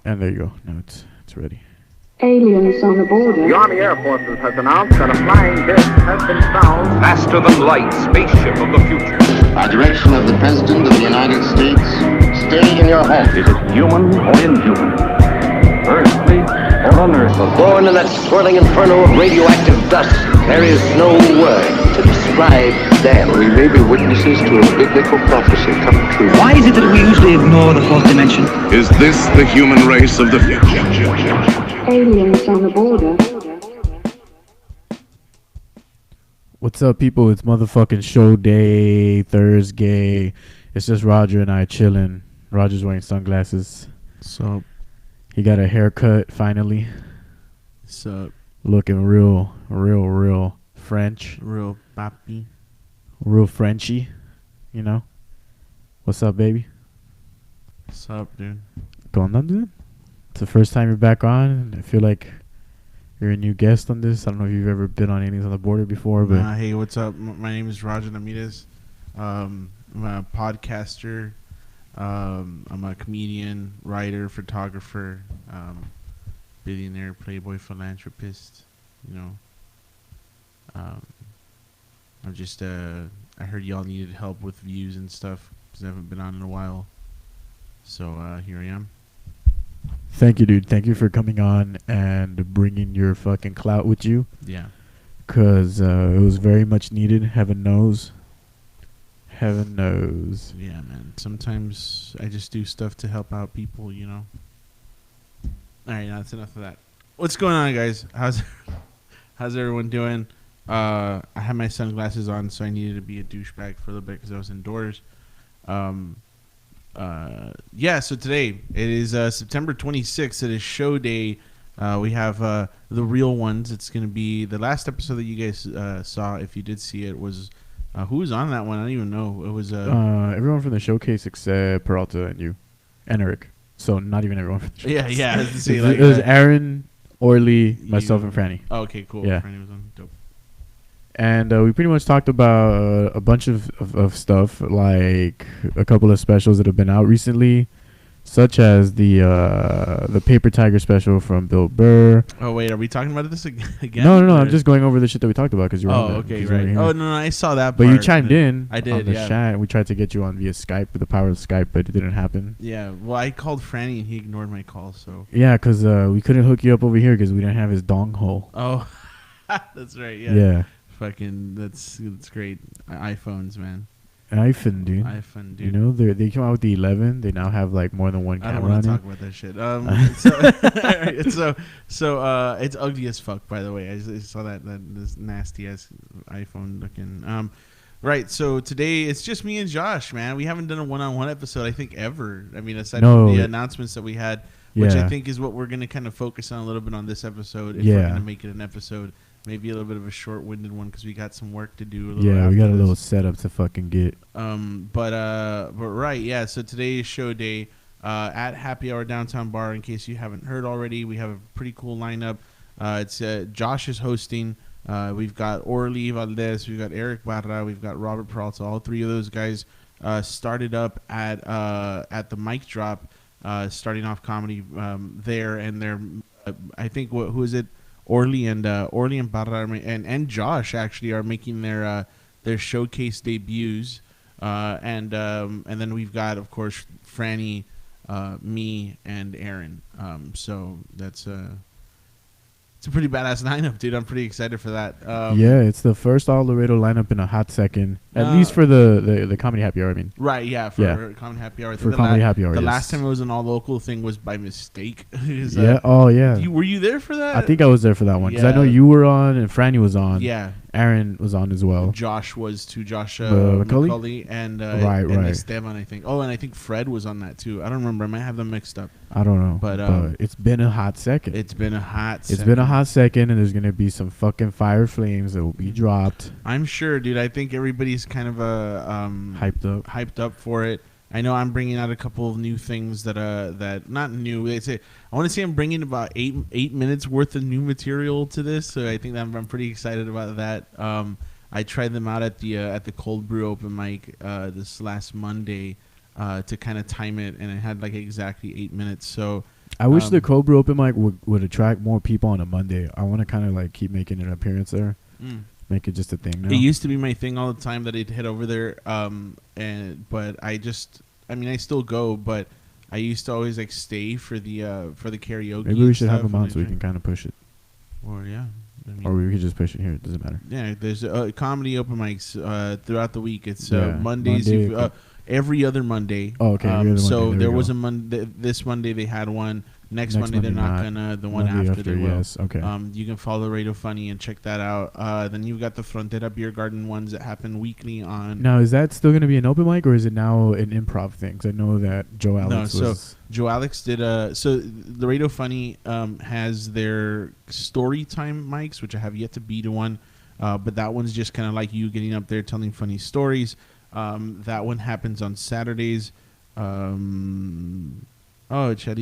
And there you go. Now it's ready. Aliens on the border. The Army Air Forces has announced that a flying disc has been found. Faster than light, spaceship of the future. By direction of the President of the United States, Stay in your home. Is it human or inhuman? Earthly or unearthly? Born in that swirling inferno of radioactive dust, there is no word to describe them. we may be witnesses to a biblical prophecy come true. Why is it that we usually ignore the fourth dimension? Is this the human race of the future? Aliens on the border. What's up, people? It's motherfucking show day, Thursday. It's just Roger and I chilling. Roger's wearing sunglasses. So, He got a haircut finally. so Looking real French. real papi. Real Frenchy. You know? What's up, baby? What's up, dude? Going on, dude? It's the first time you're back on. I feel like you're a new guest on this. I don't know if you've ever been on Aliens on the Border before, but Hey, what's up? My name is Roger Namides. I'm a podcaster. I'm a comedian, writer, photographer, billionaire, playboy, philanthropist. You know, I'm just I heard y'all needed help with views and stuff because I haven't been on in a while. So here I am. thank you, dude. Thank you for coming on and bringing your fucking clout with you. Yeah. Because it was very much needed. Heaven knows. Heaven knows. Yeah, man. Sometimes I just do stuff to help out people, you know. All right, now that's enough of that. What's going on, guys? How's everyone doing? I had my sunglasses on, so I needed to be a douchebag for a little bit because I was indoors. Yeah, so today it is September 26th. It is show day. We have the real ones. It's going to be the last episode that you guys saw. If you did see it, was who was on that one? I don't even know. It was everyone from the showcase except Peralta and you. And Eric. So not even everyone from the showcase. yeah. It was Aaron, Orly, myself, and Franny. Oh, okay, cool. Yeah. Franny was on. Dope. And we pretty much talked about a bunch of stuff, like a couple of specials that have been out recently, such as the Paper Tiger special from Bill Burr. Oh, wait, are we talking about this again? No, I'm just going over the shit that we talked about because you were on there, okay, 'cause you were right. here. Oh, no, I saw that But part. you chimed in I did, on the yeah. chat. We tried to get you on via Skype with the power of Skype, but it didn't happen. Yeah, well, I called Franny and he ignored my call, so. Yeah, because we couldn't hook you up over here because we didn't have his dong hole. Oh, that's right, yeah. Yeah. Fucking, that's great. iPhones, man. iPhone, dude. iPhone, dude. You know, they came out with the 11. They now have like more than one I don't camera want to on talk it. about that shit. So it's ugly as fuck. By the way, I saw that this nasty ass iPhone looking. Right. So today it's just me and Josh, man. We haven't done a one-on-one episode, I think, ever. I mean, aside from the announcements that we had, which I think is what we're gonna kind of focus on a little bit on this episode. If we're gonna make it an episode, maybe a little bit of a short-winded one because we got some work to do. Yeah, we got a little setup to fucking get. But right, yeah. So today is show day at Happy Hour Downtown Bar. In case you haven't heard already, we have a pretty cool lineup. It's Josh is hosting. We've got Orly Valdez, we've got Eric Barra, we've got Robert Peralta. All three of those guys started up at the Mic Drop, starting off comedy there, and they're I think who is it? Orly and Barra and Josh actually are making their showcase debuts, and then we've got, of course, Franny, me, and Aaron. So that's it's a pretty badass lineup, dude. I'm pretty excited for that. Yeah, it's the first All Laredo lineup in a hot second, at least for the Comedy Happy Hour. I mean, right? Yeah, for Comedy Happy Hour. For Comedy Happy Hour, the last time it was an all local thing was by mistake. Yeah. Oh yeah. Were you there for that? I think I was there for that one because I know you were on and Franny was on. Yeah. Aaron was on as well. Josh was too. Josh McCulley and and Esteban, I think. Oh, and I think Fred was on that too. I don't remember. I might have them mixed up. I don't know. But it's been a hot second. It's been a hot second, and there's gonna be some fucking fire flames that will be dropped. I'm sure, dude. I think everybody's kind of hyped up for it. I know I'm bringing out a couple of new things that not new. They say I want to say I'm bringing about eight minutes worth of new material to this, so I think I'm pretty excited about that. I tried them out at the Cold Brew open mic this last Monday to kind of time it, and it had like exactly 8 minutes. So I wish the Cobra open mic would attract more people on a Monday. I want to kind of like keep making an appearance there. Make it just a thing now. It used to be my thing all the time that I'd head over there. But I still go, but I used to always like stay for the karaoke. Maybe we should have them on so we can kind of push it. Or yeah. Or we could just push it here. It doesn't matter. Yeah, there's comedy open mics throughout the week. It's Mondays. Every other Monday. Oh, okay. Every other so Monday. there was a Monday. This Monday they had one. Next Monday they're not gonna. The one Monday after they will. Yes. Okay. You can follow Radio Funny and check that out. Then you've got the Frontera Beer Garden ones that happen weekly on. Now, is that still gonna be an open mic or is it now an improv thing? 'Cause I know that Joe Alex was. So Joe Alex did so the Radio Funny has their story time mics, which I have yet to be to one, but that one's just kind of like you getting up there telling funny stories. That one happens on Saturdays. Chetty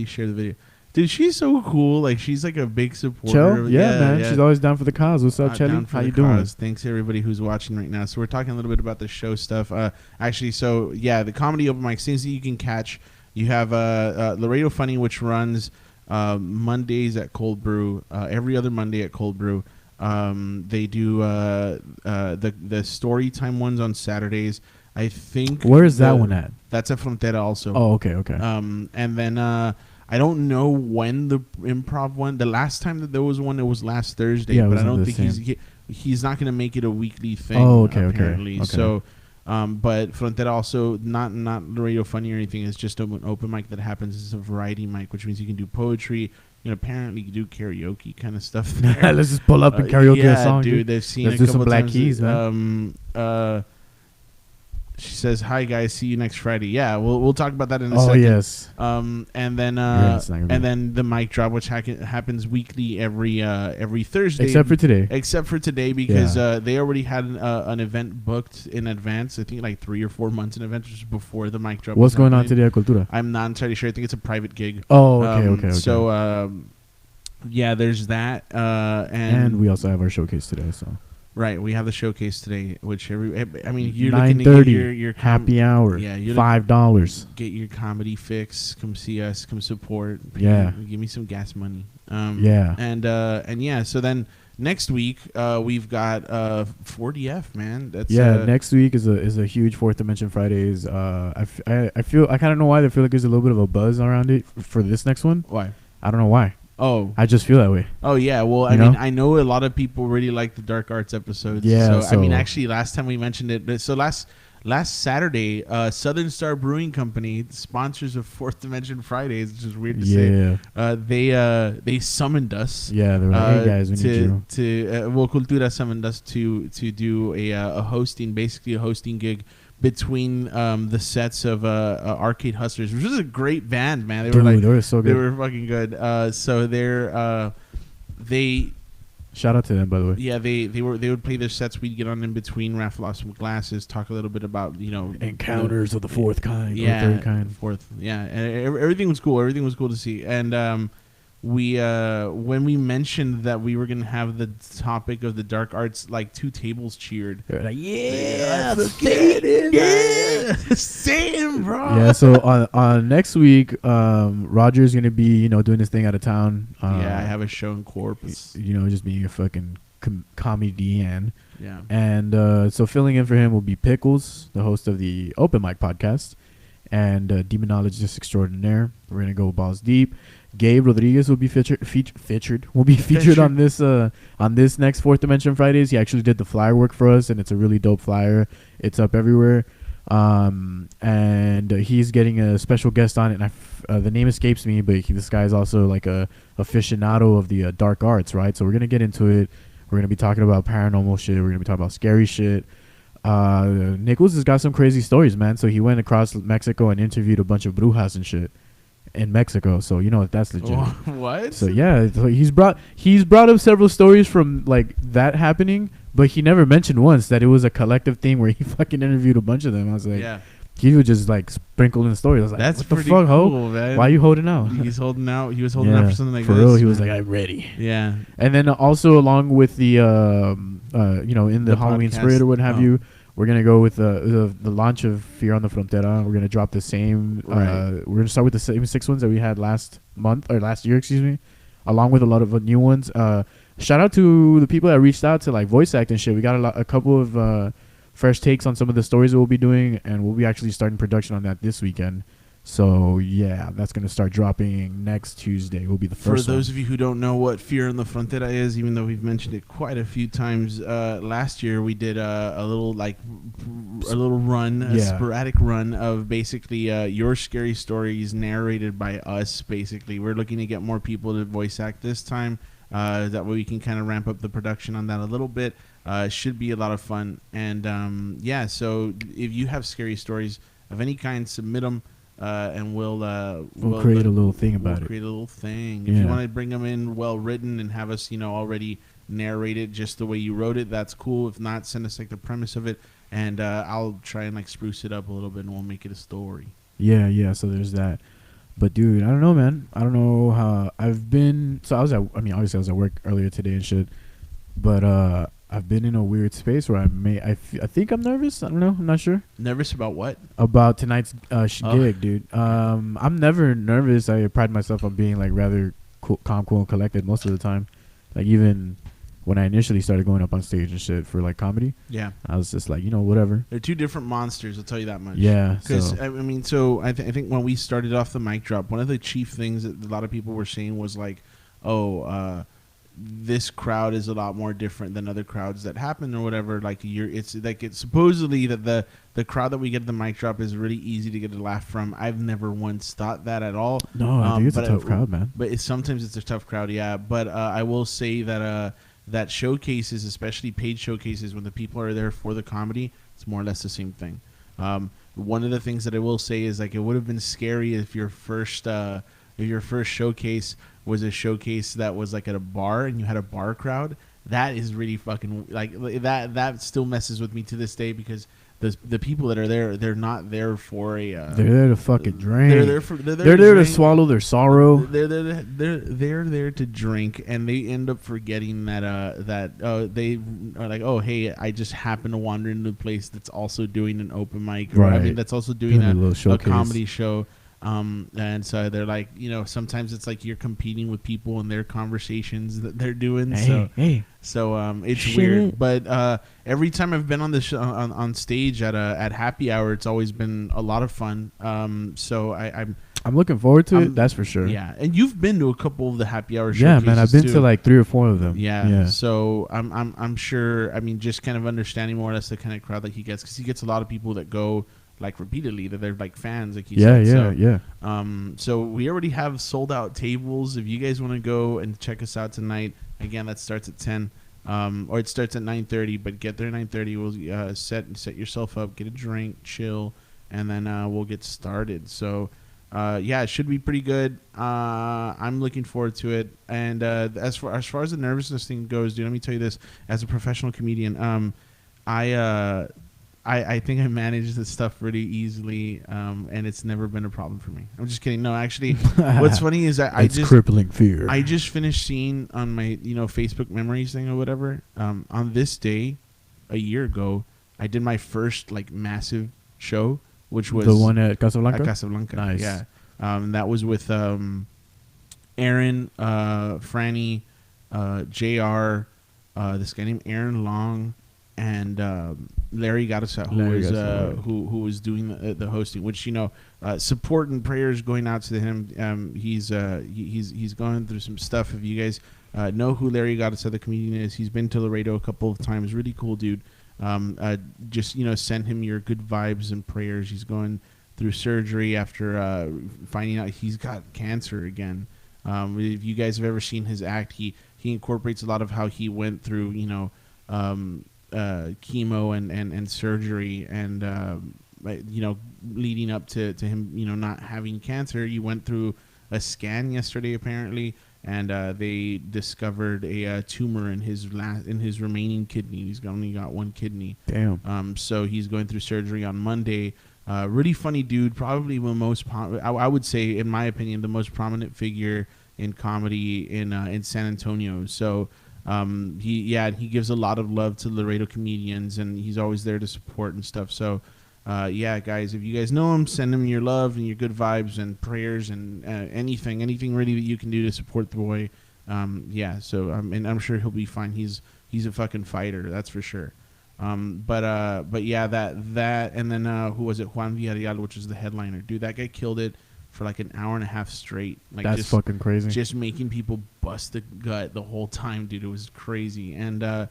shared the video. Dude, she's so cool. Like, she's like a big supporter. Yeah, man. She's always down for the cause. What's up, Chetty? How you doing? Thanks, everybody who's watching right now. So we're talking a little bit about the show stuff. The comedy open mic, things that you can catch. You have Laredo Funny, which runs Mondays at Cold Brew, every other Monday at Cold Brew. They do the story time ones on Saturdays. I think. Where is that one at? That's at Frontera also. Oh, okay. And then I don't know when the improv one. The last time that there was one, it was last Thursday. Yeah, but I don't think he's not going to make it a weekly thing. Oh, okay, apparently. Okay. So, but Frontera also not Radio Funny or anything. It's just an open mic that happens. It's a variety mic, which means you can do poetry. You know, apparently you do karaoke kind of stuff there. Let's just pull up and karaoke a song, dude. They've seen Let's a do couple some Black times. Keys, man. She says, "Hi guys, see you next Friday." Yeah, we'll talk about that in a second. Oh yes. And then the mic drop, which happens weekly every Thursday, except for today, because they already had an event booked in advance. I think like 3 or 4 months in advance, just before the mic drop. What's going on today at Cultura? I'm not entirely sure. I think it's a private gig. Oh, okay. So there's that, and we also have our showcase today. So. Right, we have the showcase today, which you're 9:30 looking to get your happy hour. Yeah, $5. Get your comedy fix. Come see us. Come support. Give me some gas money. So then next week we've got 4DF, man. That's next week is a huge Fourth Dimension Fridays. I kind of know why. I feel like there's a little bit of a buzz around it for this next one. Why? I don't know why. Oh, I just feel that way. Oh yeah, well, I know a lot of people really like the Dark Arts episodes. Yeah, so actually, last time we mentioned it, so last Saturday, Southern Star Brewing Company, sponsors of Fourth Dimension Fridays, which is weird to say. They summoned us. Yeah, they were like, "Hey guys, we need you." Cultura summoned us to do a hosting gig between the sets of Arcade Hustlers, which was a great band, man. They were so good. They were fucking good. So they shout out to them, by the way. Yeah, they would play their sets. We'd get on in between, raffle off some glasses, talk a little bit about encounters of the fourth kind, third kind, fourth. Yeah, and everything was cool. Everything was cool to see, and we when we mentioned that we were gonna have the topic of the dark arts, like 2 tables cheered. They're like, same, bro. Yeah. So on next week, Roger's gonna be doing this thing out of town. I have a show in Corpus. Just being a fucking comedian. Yeah. And so filling in for him will be Pickles, the host of the Open Mic podcast, and demonologist extraordinaire. We're gonna go balls deep. Gabe Rodriguez will be featured on this next Fourth Dimension Fridays. He actually did the flyer work for us, and it's a really dope flyer. It's up everywhere, and he's getting a special guest on it. And the name escapes me, but this guy is also like a aficionado of the dark arts, right? So we're gonna get into it. We're gonna be talking about paranormal shit. We're gonna be talking about scary shit. Nichols has got some crazy stories, man. So he went across Mexico and interviewed a bunch of brujas and shit in Mexico, so that's legit. What? So he's brought up several stories from like that happening, but he never mentioned once that it was a collective thing where he fucking interviewed a bunch of them. I was like, he would just like sprinkle in stories. I was like, that's what the pretty fuck, cool, ho? Man. Why are you holding out? He's holding out. He was holding out for something like for this. real, he was like, I'm ready. Yeah. And then also along with the in the Halloween podcast. spirit or what have you, we're gonna go with the launch of Fear on the Frontera. We're gonna drop the same. Right. We're gonna start with the same 6 ones that we had last year, excuse me, along with a lot of new ones. Shout out to the people that reached out to like voice act and shit. We got a couple of fresh takes on some of the stories that we'll be doing, and we'll be actually starting production on that this weekend. So yeah, that's gonna start dropping next Tuesday. Will be the first. For those of you who don't know what Fear in the Frontera is, even though we've mentioned it quite a few times, last year we did a little run, a sporadic run of basically your scary stories narrated by us. Basically, we're looking to get more people to voice act this time. That way we can kind of ramp up the production on that a little bit. Should be a lot of fun. And yeah, so if you have scary stories of any kind, submit them. And we'll create a little thing about it. Create a little thing. If you want to bring them in well written and have us, already narrate it just the way you wrote it, that's cool. If not, send us like the premise of it, and I'll try and like spruce it up a little bit, and we'll make it a story. Yeah. So there's that. But dude, I don't know, man. I don't know how I've been. So obviously I was at work earlier today and shit. But I've been in a weird space where I think I'm nervous. I don't know. I'm not sure. Nervous about what? About tonight's gig, dude. I'm never nervous. I pride myself on being like rather calm, cool, and collected most of the time. Like even when I initially started going up on stage and shit for like comedy. Yeah. I was just like, whatever. They're two different monsters. I'll tell you that much. Yeah. Because I think when we started off the mic drop, one of the chief things that a lot of people were saying was like, this crowd is a lot more different than other crowds that happen or whatever. Like it's supposedly that the crowd that we get at the mic drop is really easy to get a laugh from. I've never once thought that at all. No, I think it's a tough crowd, man. But sometimes it's a tough crowd, yeah. But I will say that that showcases, especially paid showcases, when the people are there for the comedy, it's more or less the same thing. One of the things that I will say is like it would have been scary if your first showcase was a showcase that was like at a bar and you had a bar crowd. That is really fucking like that still messes with me to this day, because the people that are there, they're not there for a they're there to fucking drink. They're there to swallow their sorrow. They're there to drink, and they end up forgetting that they are like, oh hey, I just happen to wander into a place that's also doing an open mic, or, right? That's also doing a comedy show. And so they're like, sometimes it's like you're competing with people and their conversations that they're doing. So it's weird. But every time I've been on the on stage at happy hour, it's always been a lot of fun. So I'm looking forward to it. That's for sure. Yeah, and you've been to a couple of the happy hour showcases. Yeah, man, I've been to like 3 or 4 of them. Yeah. So I'm sure. I mean, just kind of understanding more or less the kind of crowd that he gets, because he gets a lot of people that go like repeatedly, that they're like fans, like you said. So we already have sold out tables. If you guys want to go and check us out tonight, again, that starts at 10, or it starts at 9:30. But get there at 9:30. We'll set yourself up, get a drink, chill, and then we'll get started. So it should be pretty good. I'm looking forward to it. And as far as the nervousness thing goes, dude, let me tell you this: as a professional comedian, I think I manage this stuff really easily, and it's never been a problem for me. I'm just kidding. No, actually, what's funny is it's crippling fear. I just finished seeing on my Facebook memories thing or whatever. On this day, a year ago, I did my first like massive show, which was the one at Casablanca. Nice. Yeah, that was with Aaron, Franny, Jr. This guy named Aaron Long, and Larry Garza, who was doing the hosting, which support and prayers going out to him. He's going through some stuff. If you guys know who Larry Garza, the comedian, is, he's been to Laredo a couple of times. Really cool dude. Just send him your good vibes and prayers. He's going through surgery after finding out he's got cancer again. If you guys have ever seen his act, he incorporates a lot of how he went through chemo and surgery, and leading up to him not having cancer. He went through a scan yesterday apparently, and they discovered a tumor in his remaining kidney. He's only got one kidney. Damn. So he's going through surgery on Monday. Really funny dude, probably the most I would say, in my opinion, the most prominent figure in comedy in San Antonio. So He gives a lot of love to Laredo comedians, and he's always there to support and stuff. So, guys, if you guys know him, send him your love and your good vibes and prayers and anything really that you can do to support the boy. And I'm sure he'll be fine. He's a fucking fighter, that's for sure. But yeah, that and then who was it? Juan Villarreal, which was the headliner. Dude, that guy killed it for like an hour and a half straight. Like, that's just fucking crazy. Just making people bust the gut the whole time, dude. It was crazy. And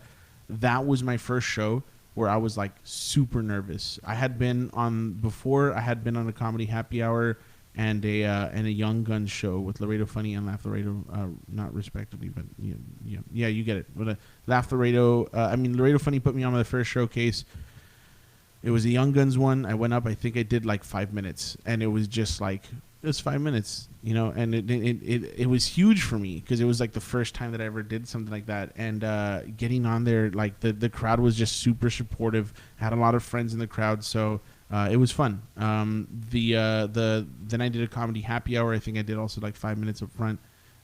that was my first show where I was like super nervous. I had been on a comedy happy hour and a Young Guns show with Laredo Funny and Laugh Laredo, not respectively, but yeah, you get it. But Laugh Laredo, Laredo Funny put me on my first showcase. It was a Young Guns one. I went up. I think I did like 5 minutes, and it was just like, it was 5 minutes, and it was huge for me because it was like the first time that I ever did something like that. And getting on there, like the crowd was just super supportive. Had a lot of friends in the crowd, so it was fun. Then I did a comedy happy hour. I think I did also like 5 minutes up front.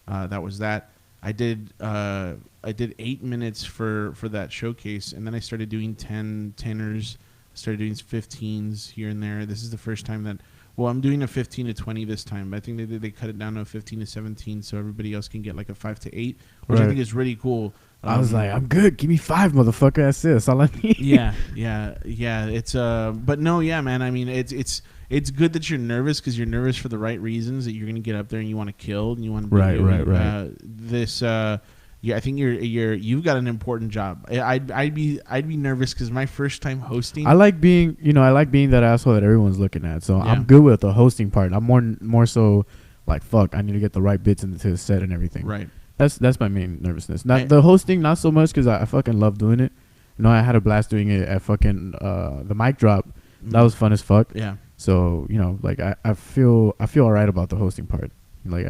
That was that. I did 8 minutes for that showcase, and then I started doing 10ers. Started doing 15s here and there. This is the first time that, I'm doing a 15 to 20 this time. But I think they cut it down to a 15 to 17, so everybody else can get like a 5 to 8, which I think is really cool. I was like, I'm good. Give me 5, motherfucker. That's it. That's all I need. Yeah. It's but no, yeah, man. I mean, it's good that you're nervous because you're nervous for the right reasons. That you're gonna get up there and you want to kill and you want to right. I think you've got an important job. I'd be nervous because my first time hosting. I like being that asshole that everyone's looking at. So I'm good with the hosting part. I'm more so like, fuck, I need to get the right bits into the set and everything. Right. That's my main nervousness. Not the hosting, not so much because I fucking love doing it. I had a blast doing it at fucking the mic drop. That was fun as fuck. Yeah. So like I feel alright about the hosting part. Like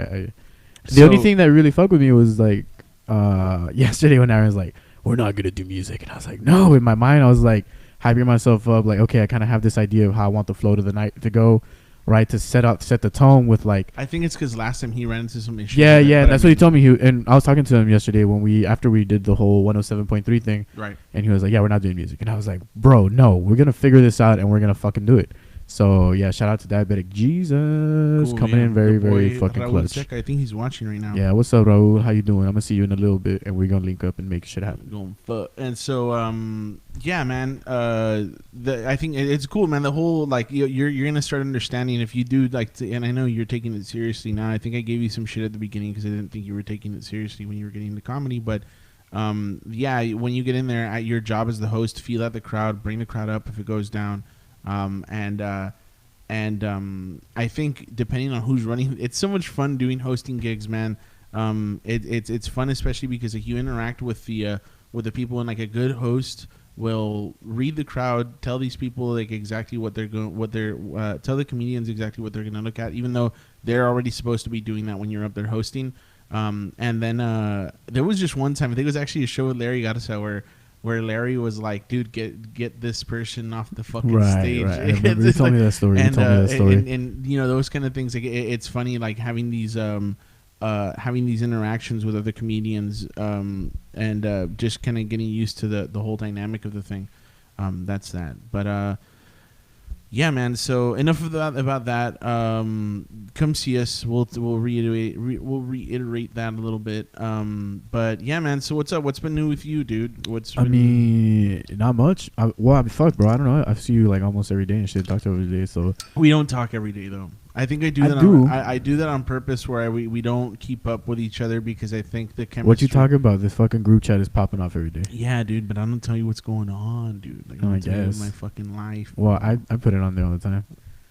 the only thing that really fucked with me was like yesterday when Aaron's like, we're not gonna do music, and I was like, no. In my mind I was like hyping myself up, like, okay, I kind of have this idea of how I want the flow to the night to go, right, to set the tone with like. I think it's because last time he ran into some issues. Yeah, that's what he told me. And I was talking to him yesterday after we did the whole 107.3 thing, right? And he was like, yeah, we're not doing music, and I was like, bro, no, we're gonna figure this out and we're gonna fucking do it. So yeah, shout out to Diabetic Jesus, coming in very fucking Raul clutch. Seca, I think he's watching right now. Yeah, what's up, Raul? How you doing? I'm gonna see you in a little bit, and we're gonna link up and make shit happen. And so, yeah, man. I think it's cool, man. The whole like you're gonna start understanding if you do like, and I know you're taking it seriously now. I think I gave you some shit at the beginning because I didn't think you were taking it seriously when you were getting into comedy, but. Yeah, when you get in there, your job as the host, feel out the crowd, bring the crowd up if it goes down. I think depending on who's running, it's so much fun doing hosting gigs, man. It's fun, especially because like, you interact with the people, and like a good host will read the crowd, tell these people like exactly tell the comedians exactly what they're gonna look at, even though they're already supposed to be doing that when you're up there hosting. And then there was just one time, I think it was actually a show with Larry Garza where Larry was like, dude, get this person off the fucking stage. Right. I remember you told me that story. And those kind of things. Like it's funny, like having these interactions with other comedians, and just kind of getting used to the whole dynamic of the thing. That's that. But yeah, man. So enough of that about that. Come see us. We'll reiterate that a little bit. But yeah, man. So what's up? What's been new with you, dude? Not much. Fuck, bro. I don't know. I see you like almost every day and shit. Talk to you every day. So we don't talk every day though. I think I do that. I do that on purpose, where we don't keep up with each other because I think the chemistry. What you talking about? This fucking group chat is popping off every day. Yeah, dude, but I don't tell you what's going on, dude. Like, I guess my fucking life. Well, I put it on there all the time,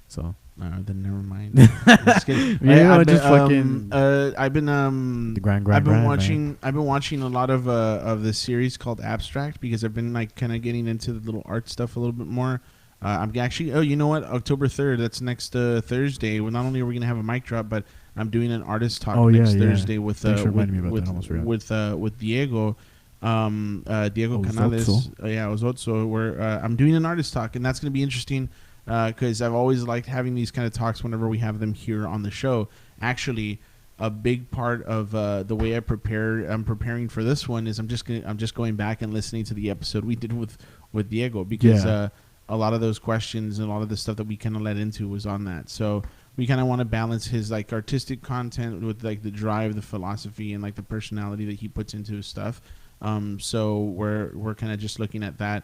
so. Then never mind. Just kidding. I've been watching a lot of this series called Abstract because I've been like kind of getting into the little art stuff a little bit more. I'm actually, you know what? October 3rd, that's next Thursday. Well, not only are we gonna have a mic drop, but I'm doing an artist talk Thursday with Diego, Diego Canales. Ozotso, where I'm doing an artist talk, and that's gonna be interesting because I've always liked having these kind of talks whenever we have them here on the show. Actually, a big part of the way I'm preparing for this one is I'm just going back and listening to the episode we did with Diego, because a lot of those questions and a lot of the stuff that we kind of led into was on that. So we kind of want to balance his like artistic content with like the drive, the philosophy, and like the personality that he puts into his stuff. So we're kind of just looking at that.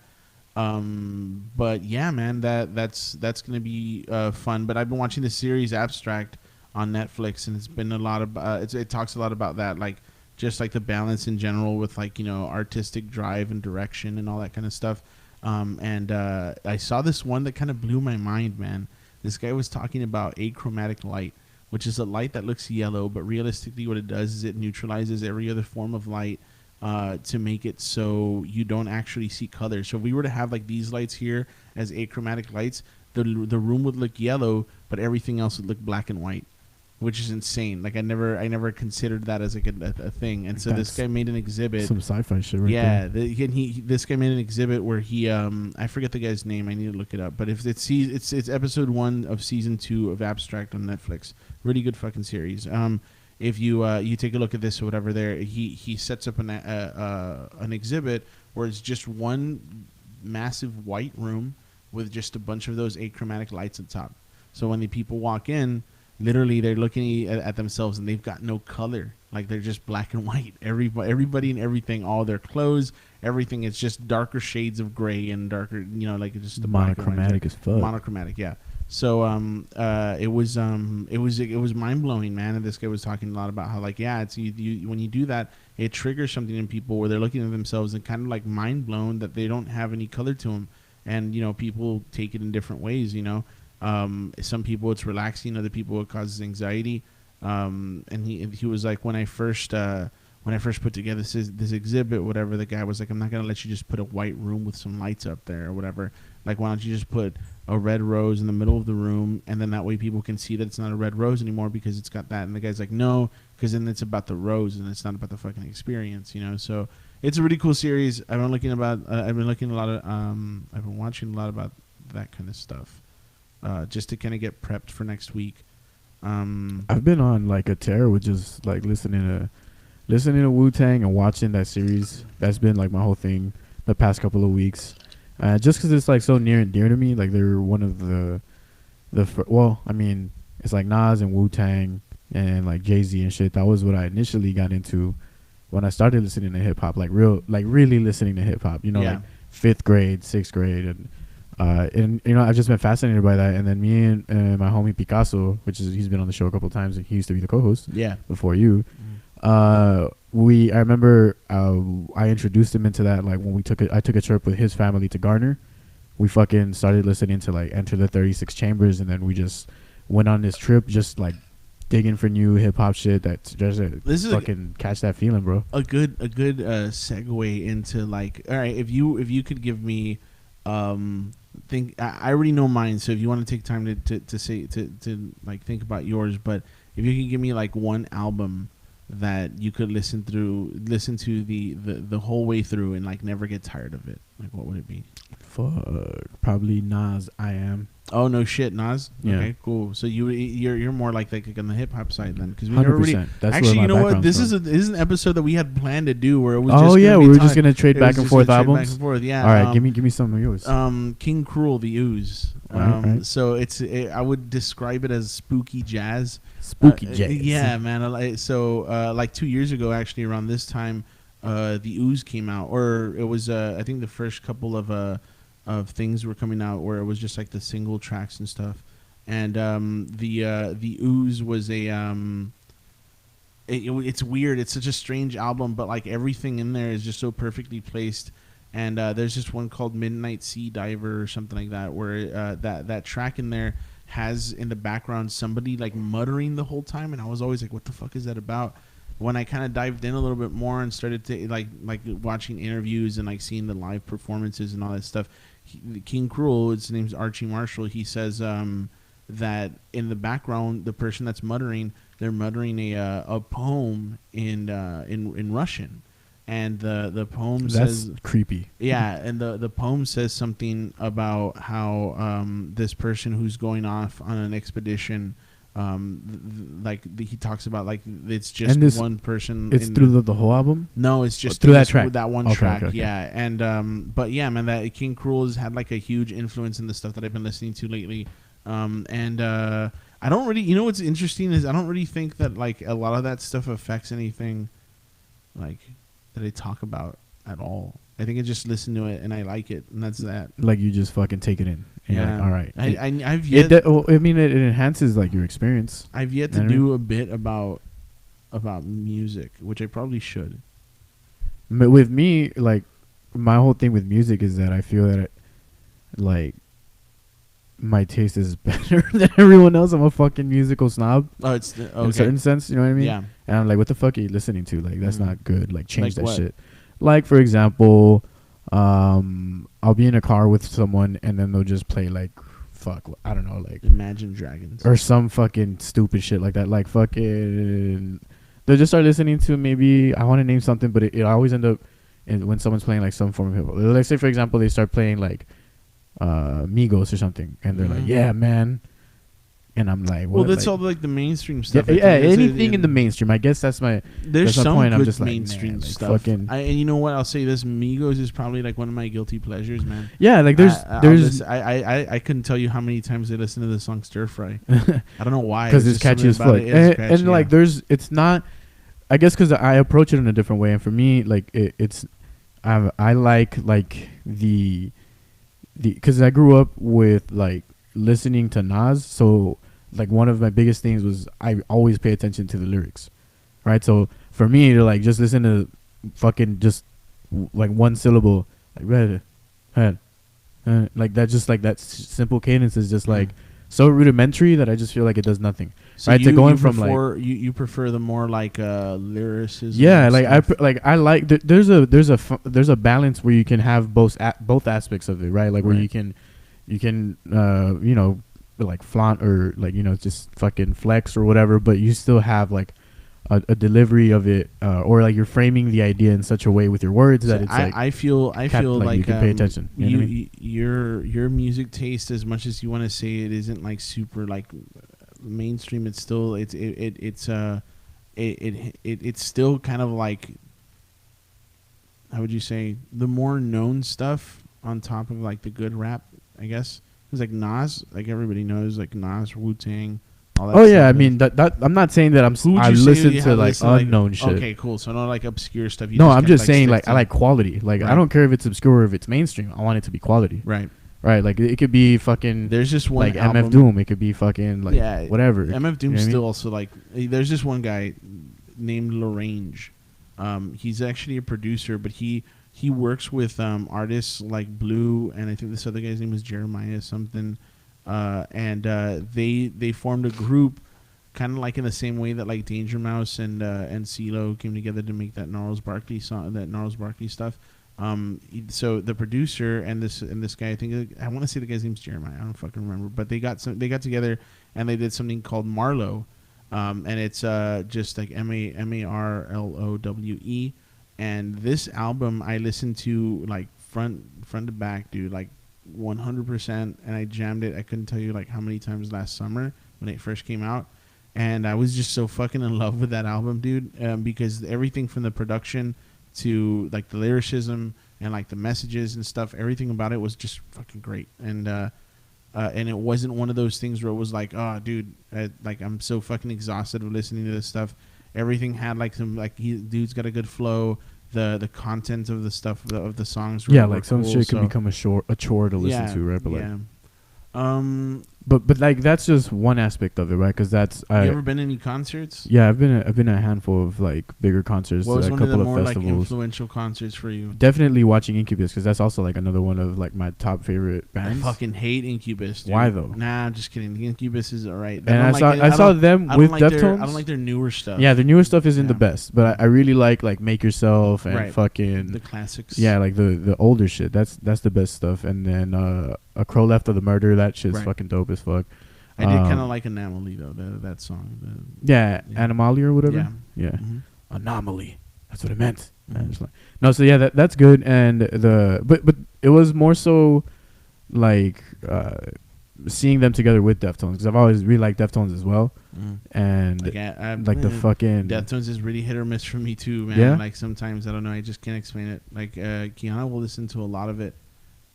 But yeah, man, that's gonna be fun. But I've been watching the series Abstract on Netflix, and it's been a lot of it talks a lot about that, like just like the balance in general with like, you know, artistic drive and direction and all that kind of stuff. And I saw this one that kind of blew my mind, man. This guy was talking about achromatic light, which is a light that looks yellow, but realistically what it does is it neutralizes every other form of light to make it so you don't actually see color. So if we were to have like these lights here as achromatic lights, the room would look yellow, but everything else would look black and white, which is insane. Like I never considered that as like a thing. And so this guy made an exhibit. Some sci-fi shit, right? Yeah, there. This guy made an exhibit where he I forget the guy's name. I need to look it up. But if it's episode 1 of season 2 of Abstract on Netflix. Really good fucking series. If you take a look at this or whatever, there he sets up an exhibit where it's just one massive white room with just a bunch of those achromatic lights at the top. So when the people walk in, literally they're looking at themselves and they've got no color. Like they're just black and white. Everybody and everything, all their clothes, everything. It's just darker shades of gray and darker, you know, like just the monochromatic as fuck. Monochromatic, yeah. So it was mind blowing, man. And this guy was talking a lot about how like, yeah, it's you when you do that, it triggers something in people where they're looking at themselves and kind of like mind blown that they don't have any color to them. And you know, people take it in different ways, you know. Some people it's relaxing, other people it causes anxiety. And he was like, when I first put together this exhibit, whatever, the guy was like, I'm not gonna let you just put a white room with some lights up there or whatever. Like, why don't you just put a red rose in the middle of the room, and then that way people can see that it's not a red rose anymore because it's got that. And the guy's like, no, because then it's about the rose and it's not about the fucking experience, you know. So it's a really cool series. I've been watching a lot about that kind of stuff, just to kind of get prepped for next week. I've been on like a tear with just like listening to Wu-Tang and watching that series. That's been like my whole thing the past couple of weeks. Just because it's like so near and dear to me. Like they're one of it's like Nas and Wu-Tang and like Jay-Z and shit. That was what I initially got into when I started listening to hip hop, like really listening to hip hop, you know, like 5th grade, 6th grade. And you know, I've just been fascinated by that. And then me and my homie Picasso, he's been on the show a couple of times, and he used to be the co-host before you. I remember I introduced him into that, like when I took a trip with his family to Garner. We fucking started listening to like Enter the 36 Chambers, and then we just went on this trip just like digging for new hip hop shit that's just fucking catch that feeling, bro. A good segue into like, all right, if you could give me I already know mine, so if you want to take time to like think about yours, but if you could give me like one album that you could listen to the whole way through and like never get tired of it, like what would it be? Probably Nas. I Am. Oh no shit, Nas. Yeah. Okay, cool. So you're more like on the hip hop side then, because we never really. That's actually, you know what? This is an episode that we had planned to do where it was. Oh yeah, we were just gonna trade back and forth albums. Back and forth, yeah. All right, give me some of yours. King Cruel, The Ooze. Right. So I would describe it as spooky jazz. Spooky jazz. Yeah, man. So like 2 years ago, actually around this time, The Ooze came out, or it was I think the first couple of things were coming out where it was just like the single tracks and stuff. And the Ooze was it's weird. It's such a strange album, but like everything in there is just so perfectly placed. And there's just one called Midnight Sea Diver or something like that, where that track in there has in the background somebody like muttering the whole time, and I was always like, what the fuck is that about? When I kind of dived in a little bit more and started to like watching interviews and like seeing the live performances and all that stuff, King Cruel, his name's Archie Marshall, he says that in the background, the person that's muttering, they're muttering a poem in Russian. And the poem says... That's creepy. Yeah, and the poem says something about how this person who's going off on an expedition he talks about like it's just one person. It's through the whole album. No, it's just through that track. That one okay, track, okay. yeah. And but yeah, man, that King Cruel has had like a huge influence in the stuff that I've been listening to lately. I don't really, you know, what's interesting is I don't really think that like a lot of that stuff affects anything like that I talk about at all. I think I just listen to it and I like it, and that's that. Like you just fucking take it in. And yeah. You're like, all right. I've yet. It enhances like your experience. I've yet to do a bit about music, which I probably should. But with me, like my whole thing with music is that I feel that like my taste is better than everyone else. I'm a fucking musical snob. Oh, it's okay. In a certain sense, you know what I mean? Yeah. And I'm like, what the fuck are you listening to? Like, that's not good. Like, change Like that what? shit. Like, for example, I'll be in a car with someone and then they'll just play like, I don't know, like Imagine Dragons or some fucking stupid shit like that. Like fucking, they'll just start listening to maybe, I want to name something, but it always end up when someone's playing like some form of hip hop. Let's say, for example, they start playing like Migos or something, and they're like, yeah, man. And I'm like, what? Well, that's like, all like the mainstream stuff. Yeah, anything in the mainstream. I guess that's my. There's that's some my point. good I'm just mainstream like, man, stuff. Fucking, And you know what? I'll say this: Migos is probably like one of my guilty pleasures, man. Yeah, like there's. I couldn't tell you how many times I listened to the song Stir Fry. I don't know why. Because it's catchy as fuck. And like it's not. I guess because I approach it in a different way, and for me, like it's, I like the because I grew up with like listening to Nas, so like one of my biggest things was I always pay attention to the lyrics, right? So for me to like just listen to fucking just like one syllable, like red, like that, just like that simple cadence is just like so rudimentary that I just feel like it does nothing. So right, you, to going you from prefer, like you prefer the more like lyricism. Yeah, like I like there's a balance where you can have both aspects of it, right? Like where you can you know, like flaunt or like, you know, just fucking flex or whatever, but you still have like a delivery of it, or like you're framing the idea in such a way with your words that it's like I feel like you can pay attention. You know what I mean? Your music taste, as much as you want to say it isn't like super like mainstream, it's still it's still kind of like, how would you say, the more known stuff on top of like the good rap, I guess. It's like Nas, like everybody knows, like Nas, Wu-Tang, all that. Oh yeah, I mean that I'm not saying that I listen to like unknown shit. Okay, cool. So not like obscure stuff. No, I'm just saying like I like quality. Like I don't care if it's obscure or if it's mainstream. I want it to be quality. Right. Right, like it could be fucking. There's just one like album. MF Doom. It could be fucking like whatever. MF Doom's still also like. There's just one guy named Larange. He's actually a producer, but he works with artists like Blue, and I think this other guy's name is Jeremiah something. And they formed a group, kind of like in the same way that like Danger Mouse and CeeLo came together to make that Gnarls Barkley song, that Gnarls Barkley stuff. So the producer and this guy, I want to say the guy's name's Jeremiah. I don't fucking remember, but they got together and they did something called Marlowe, and it's just like Marlowe. And this album I listened to like front to back, dude, like 100%, and I jammed it. I couldn't tell you like how many times last summer when it first came out, and I was just so fucking in love with that album, dude, because everything from the production to like the lyricism and like the messages and stuff, everything about it was just fucking great. And it wasn't one of those things where it was like, oh dude, like I'm so fucking exhausted of listening to this stuff. Everything had like some like dude's got a good flow. The content of the stuff of the songs were like some cool, shit could become a chore to listen to, right? But like, but like that's just one aspect of it, right? Because that's you ever been to any concerts? Yeah, I've been at a handful of like bigger concerts. What was a one couple of the more festivals. like influential concerts for you? Definitely watching Incubus, because that's also like another one of like my top favorite bands. I fucking hate Incubus, dude. Why though? Nah, I'm just kidding. Incubus is alright. And I saw them with Deftones. I don't like their newer stuff. Yeah, their newer stuff isn't the best, but I really like Make Yourself and fucking the classics. Yeah, like the older shit. That's the best stuff. And then A Crow Left of the Murder. That shit's fucking dope as fuck. I did kind of like Anomaly though, that song. Anomaly or whatever. Yeah. Mm-hmm. Anomaly. That's what it meant. No, so yeah, that's good. And but it was more so like seeing them together with Deftones, because I've always really liked Deftones as well. And like the fucking Deftones is really hit or miss for me too, man. Yeah? Like sometimes I don't know, I just can't explain it. Like Kiana will listen to a lot of it,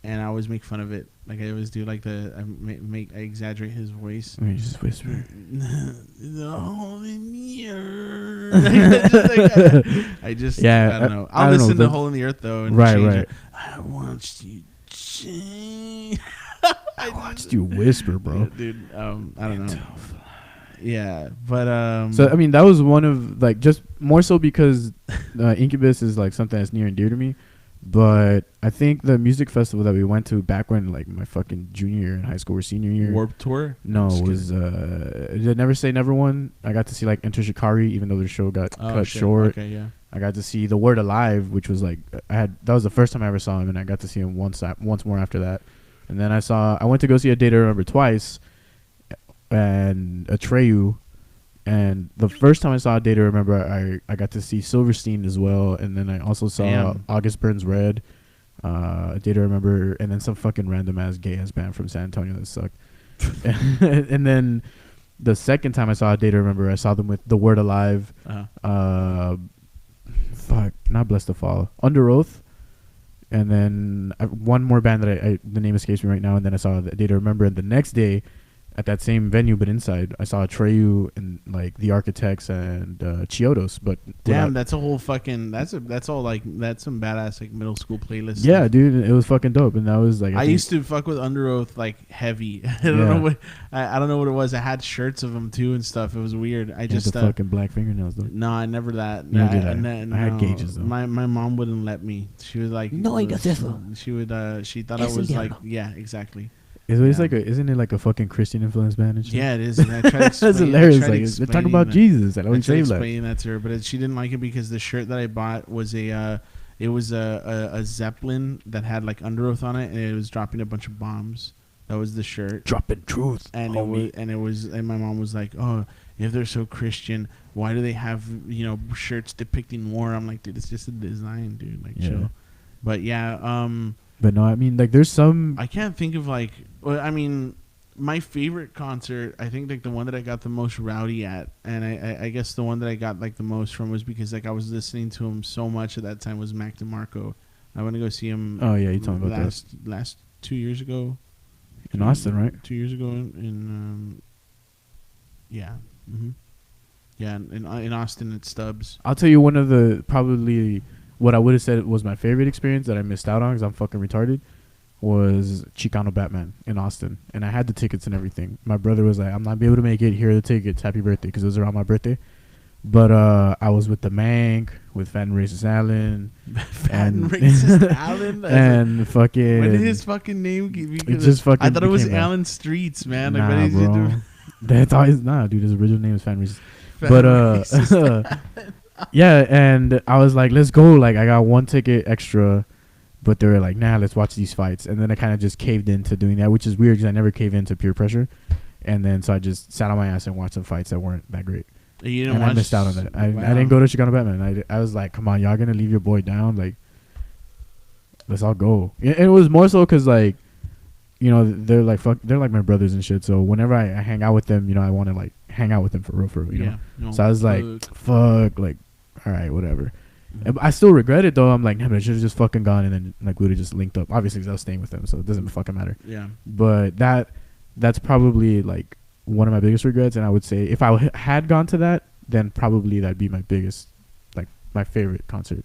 and I always make fun of it. Like I always do, like I exaggerate his voice. I mean, just whisper. The hole in the earth. I don't know. I'll listen to Hole in the Earth though, and change it. I want you to change. I watched you whisper, bro. Dude, I don't know. Yeah, but so I mean, that was one of like just more so because Incubus is like something that's near and dear to me. But I think the music festival that we went to back when like my fucking junior year in high school or senior year, Warped Tour. No, it was the Never Say Never one. I got to see like Enter Shikari, even though their show got cut short. Okay, yeah. I got to see The Word Alive, which was like that was the first time I ever saw him, and I got to see him once more after that. And then I went to go see A Day to Remember twice, and Atreyu. And the first time I saw A Day to Remember, I got to see Silverstein as well. And then I also saw August Burns Red, A Day to Remember, and then some fucking random ass gay ass band from San Antonio that sucked. And then the second time I saw A Day to Remember, I saw them with The Word Alive, not Blessed to Fall, Under Oath. And then one more band that the name escapes me right now. And then I saw A Day to Remember. And the next day, at that same venue, but inside, I saw Atreyu and like the Architects and Chiodos. But damn, that's a whole fucking that's some badass like middle school playlist. Yeah, stuff. dude, it was fucking dope. And that was like I used to fuck with Under Oath like heavy. I don't know what it was. I had shirts of them too and stuff. It was weird. I just the fucking black fingernails though. No, I never that. No, I had gauges though. My mom wouldn't let me. She was like, no, she would. She thought I was like, yeah, exactly. Isn't it like a fucking Christian influence band and shit? Yeah, it is. And I try to explain, that's hilarious. Like they're talking about Jesus. I don't say that. Explain that to her, but she didn't like it because the shirt that I bought was a Zeppelin that had like Under Oath on it, and it was dropping a bunch of bombs. That was the shirt. Dropping truth. And and my mom was like, oh, if they're so Christian, why do they have shirts depicting war? I'm like, dude, it's just a design, dude. Like, chill. But yeah, But no, I mean, like, there's some. I can't think of like. Well, I mean, my favorite concert, I think like the one that I got the most rowdy at, and I guess the one that I got like the most from was because like I was listening to him so much at that time was Mac DeMarco. I went to go see him. Oh yeah, you talking about last 2 years ago. In Austin, right? 2 years ago in yeah. Mm-hmm. Yeah, in Austin at Stubbs. I'll tell you one of the probably what I would have said was my favorite experience that I missed out on because I'm fucking retarded was Chicano Batman in Austin. And I had the tickets and everything. My brother was like, I'm not be able to make it. Here are the tickets. Happy birthday, because it was around my birthday. But I was with the Mank, with Fat and Racist Allen. Allen? And fucking... When did his fucking name get it just fucking I thought it was out. Allen Streets, man. Nah, like, bro. That's always... Nah, dude, his original name is Fat and Racist. But, yeah, and I was like, let's go. Like, I got one ticket extra. But they were like, nah, let's watch these fights. And then I kind of just caved into doing that, which is weird because I never cave into peer pressure. And then so I just sat on my ass and watched some fights that weren't that great. I missed out on that. I didn't go to Chicano Batman. I was like, come on, y'all going to leave your boy down? Like, let's all go. And it was more so because, like, they're like my brothers and shit. So whenever I hang out with them, I want to, like, hang out with them for real, you know? No, so I was like, fuck, like, all right, whatever. I still regret it though. I'm like, nah, but I should have just fucking gone and then like we would have just linked up. Obviously, because I was staying with them, so it doesn't fucking matter. Yeah. But that's probably like one of my biggest regrets. And I would say if I had gone to that, then probably that'd be my biggest, like my favorite concert.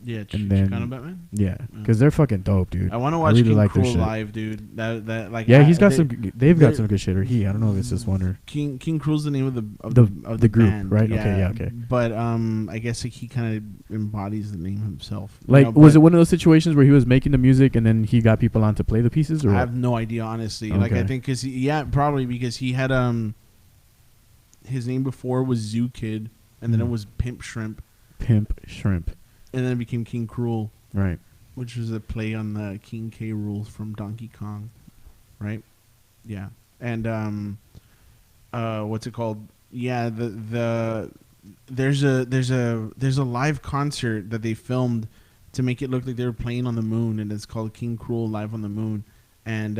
Yeah, and then Chicano Batman. Yeah, because they're fucking dope, dude. I want to watch King Cruel live, dude. That like he's got they've got some good shit. Or I don't know if it's just one or King Cruel's the name of the group, band, right? Yeah. Okay, yeah, okay. But I guess like, he kind of embodies the name himself. Like, was it one of those situations where he was making the music and then he got people on to play the pieces? Or I have no idea, honestly. Okay. Like I think probably because he had his name before was Zoo Kid, and then it was Pimp Shrimp. And then it became King Cruel. Right. Which was a play on the King K. Rool from Donkey Kong. Right? Yeah. And what's it called? Yeah, there's a live concert that they filmed to make it look like they were playing on the moon, and it's called King Cruel Live on the Moon. and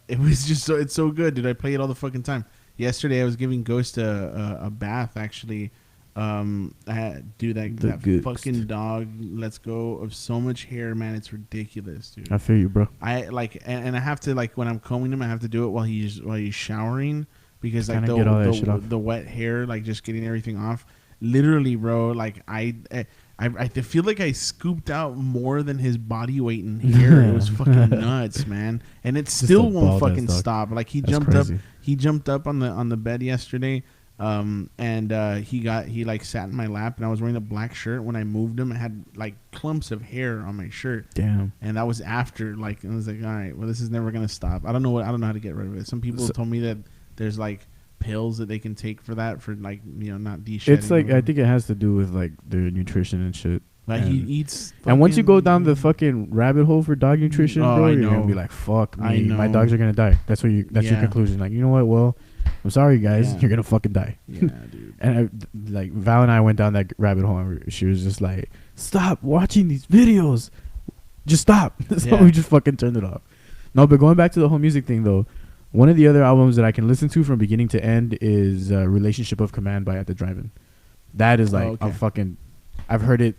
it was just it's so good, dude. I play it all the fucking time. Yesterday, I was giving Ghost a bath. Actually, dude, that fucking dog lets go of so much hair, man. It's ridiculous, dude. I feel you, bro. I like, and I have to like when I'm combing him, I have to do it while he's showering because like the wet hair, like just getting everything off. Literally, bro. Like I feel like I scooped out more than his body weight in hair. It was fucking nuts, man. And it still won't fucking stop. Like he jumped up on the bed yesterday. And he like sat in my lap, and I was wearing a black shirt. When I moved him, I had like clumps of hair on my shirt. Damn. And that was after like, I was like, all right, well, this is never gonna stop. I don't know how to get rid of it. Some people told me that there's like pills that they can take for that, for like, you know, not de-shedding. It's like, I think it has to do with like their nutrition and shit. Like he eats, and once you go down the fucking rabbit hole for dog nutrition, bro, you're gonna be like, fuck me, my dogs are gonna die. That's your conclusion. Like, you know what? Well, I'm sorry, guys. You're gonna fucking die. Yeah, dude. And like Val and I went down that rabbit hole, and she was just like, "Stop watching these videos. Just stop." So we just fucking turned it off. No, but going back to the whole music thing, though, one of the other albums that I can listen to from beginning to end is "Relationship of Command" by At the Drive-In. That is like I've heard it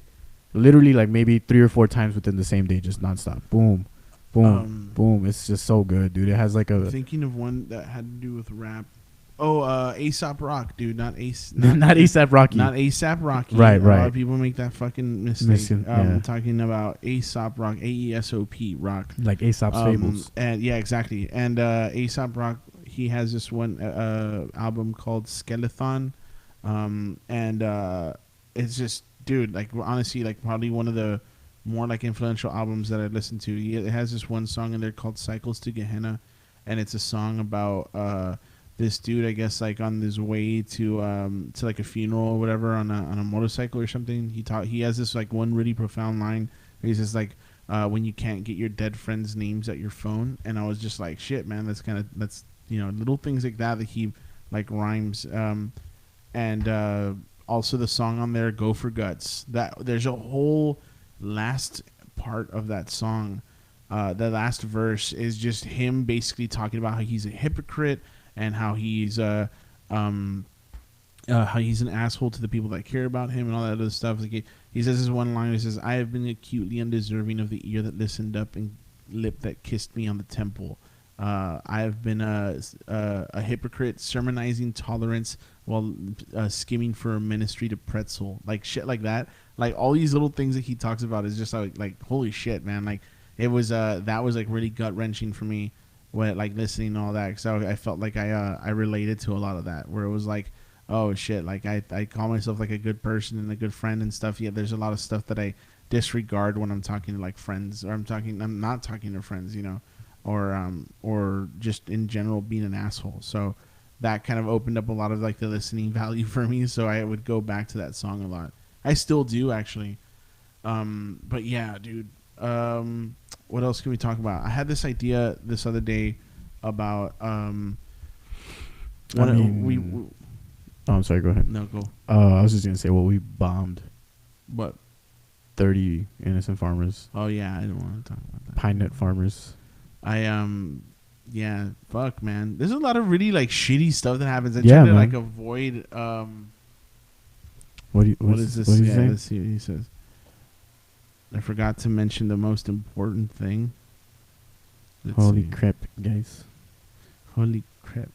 literally like maybe 3 or 4 times within the same day, just nonstop. Boom, boom, boom. It's just so good, dude. It has like a. Thinking of one that had to do with rap. Oh, A$AP Rock, dude. Not A$AP Rocky. Not A$AP Rocky. Right. A lot of people make that fucking mistake. I'm talking about A$AP Rock, AESOP Rock. Like A$AP's Fables. And yeah, exactly. And A$AP Rock, he has this one album called Skeleton. And it's just, dude, like honestly, like probably one of the more like influential albums that I listened to. It has this one song in there called Cycles to Gehenna, and it's a song about this dude, I guess, like on his way to like a funeral or whatever on a motorcycle or something. He has this like one really profound line where he says like, when you can't get your dead friends' names at your phone. And I was just like, shit, man, that's you know, little things like that he like rhymes. And also the song on there, Go for Guts. That there's a whole last part of that song. The last verse is just him basically talking about how he's a hypocrite and how he's an asshole to the people that care about him and all that other stuff. Like he says this one line. He says, "I have been acutely undeserving of the ear that listened up and lip that kissed me on the temple. I have been a hypocrite, sermonizing tolerance while skimming for a ministry to pretzel." Like shit like that. Like all these little things that he talks about is just like holy shit, man. Like it was that was like really gut wrenching for me. When like listening to all that, because I felt like I related to a lot of that, where it was like, oh shit, like I call myself like a good person and a good friend and stuff. Yeah, there's a lot of stuff that I disregard when I'm talking to like friends, or I'm not talking to friends, you know, or just in general being an asshole. So that kind of opened up a lot of like the listening value for me. So I would go back to that song a lot. I still do actually. But yeah, dude. What else can we talk about? I had this idea this other day about I'm sorry, go ahead. No, go. I was just gonna say, well, we bombed what 30 innocent farmers. Oh yeah, I don't want to talk about that. Pine nut farmers. Yeah, fuck, man. There's a lot of really like shitty stuff that happens. I try to like avoid. What is this? Let's see what he says. I forgot to mention the most important thing. Holy crap, guys. Holy crap.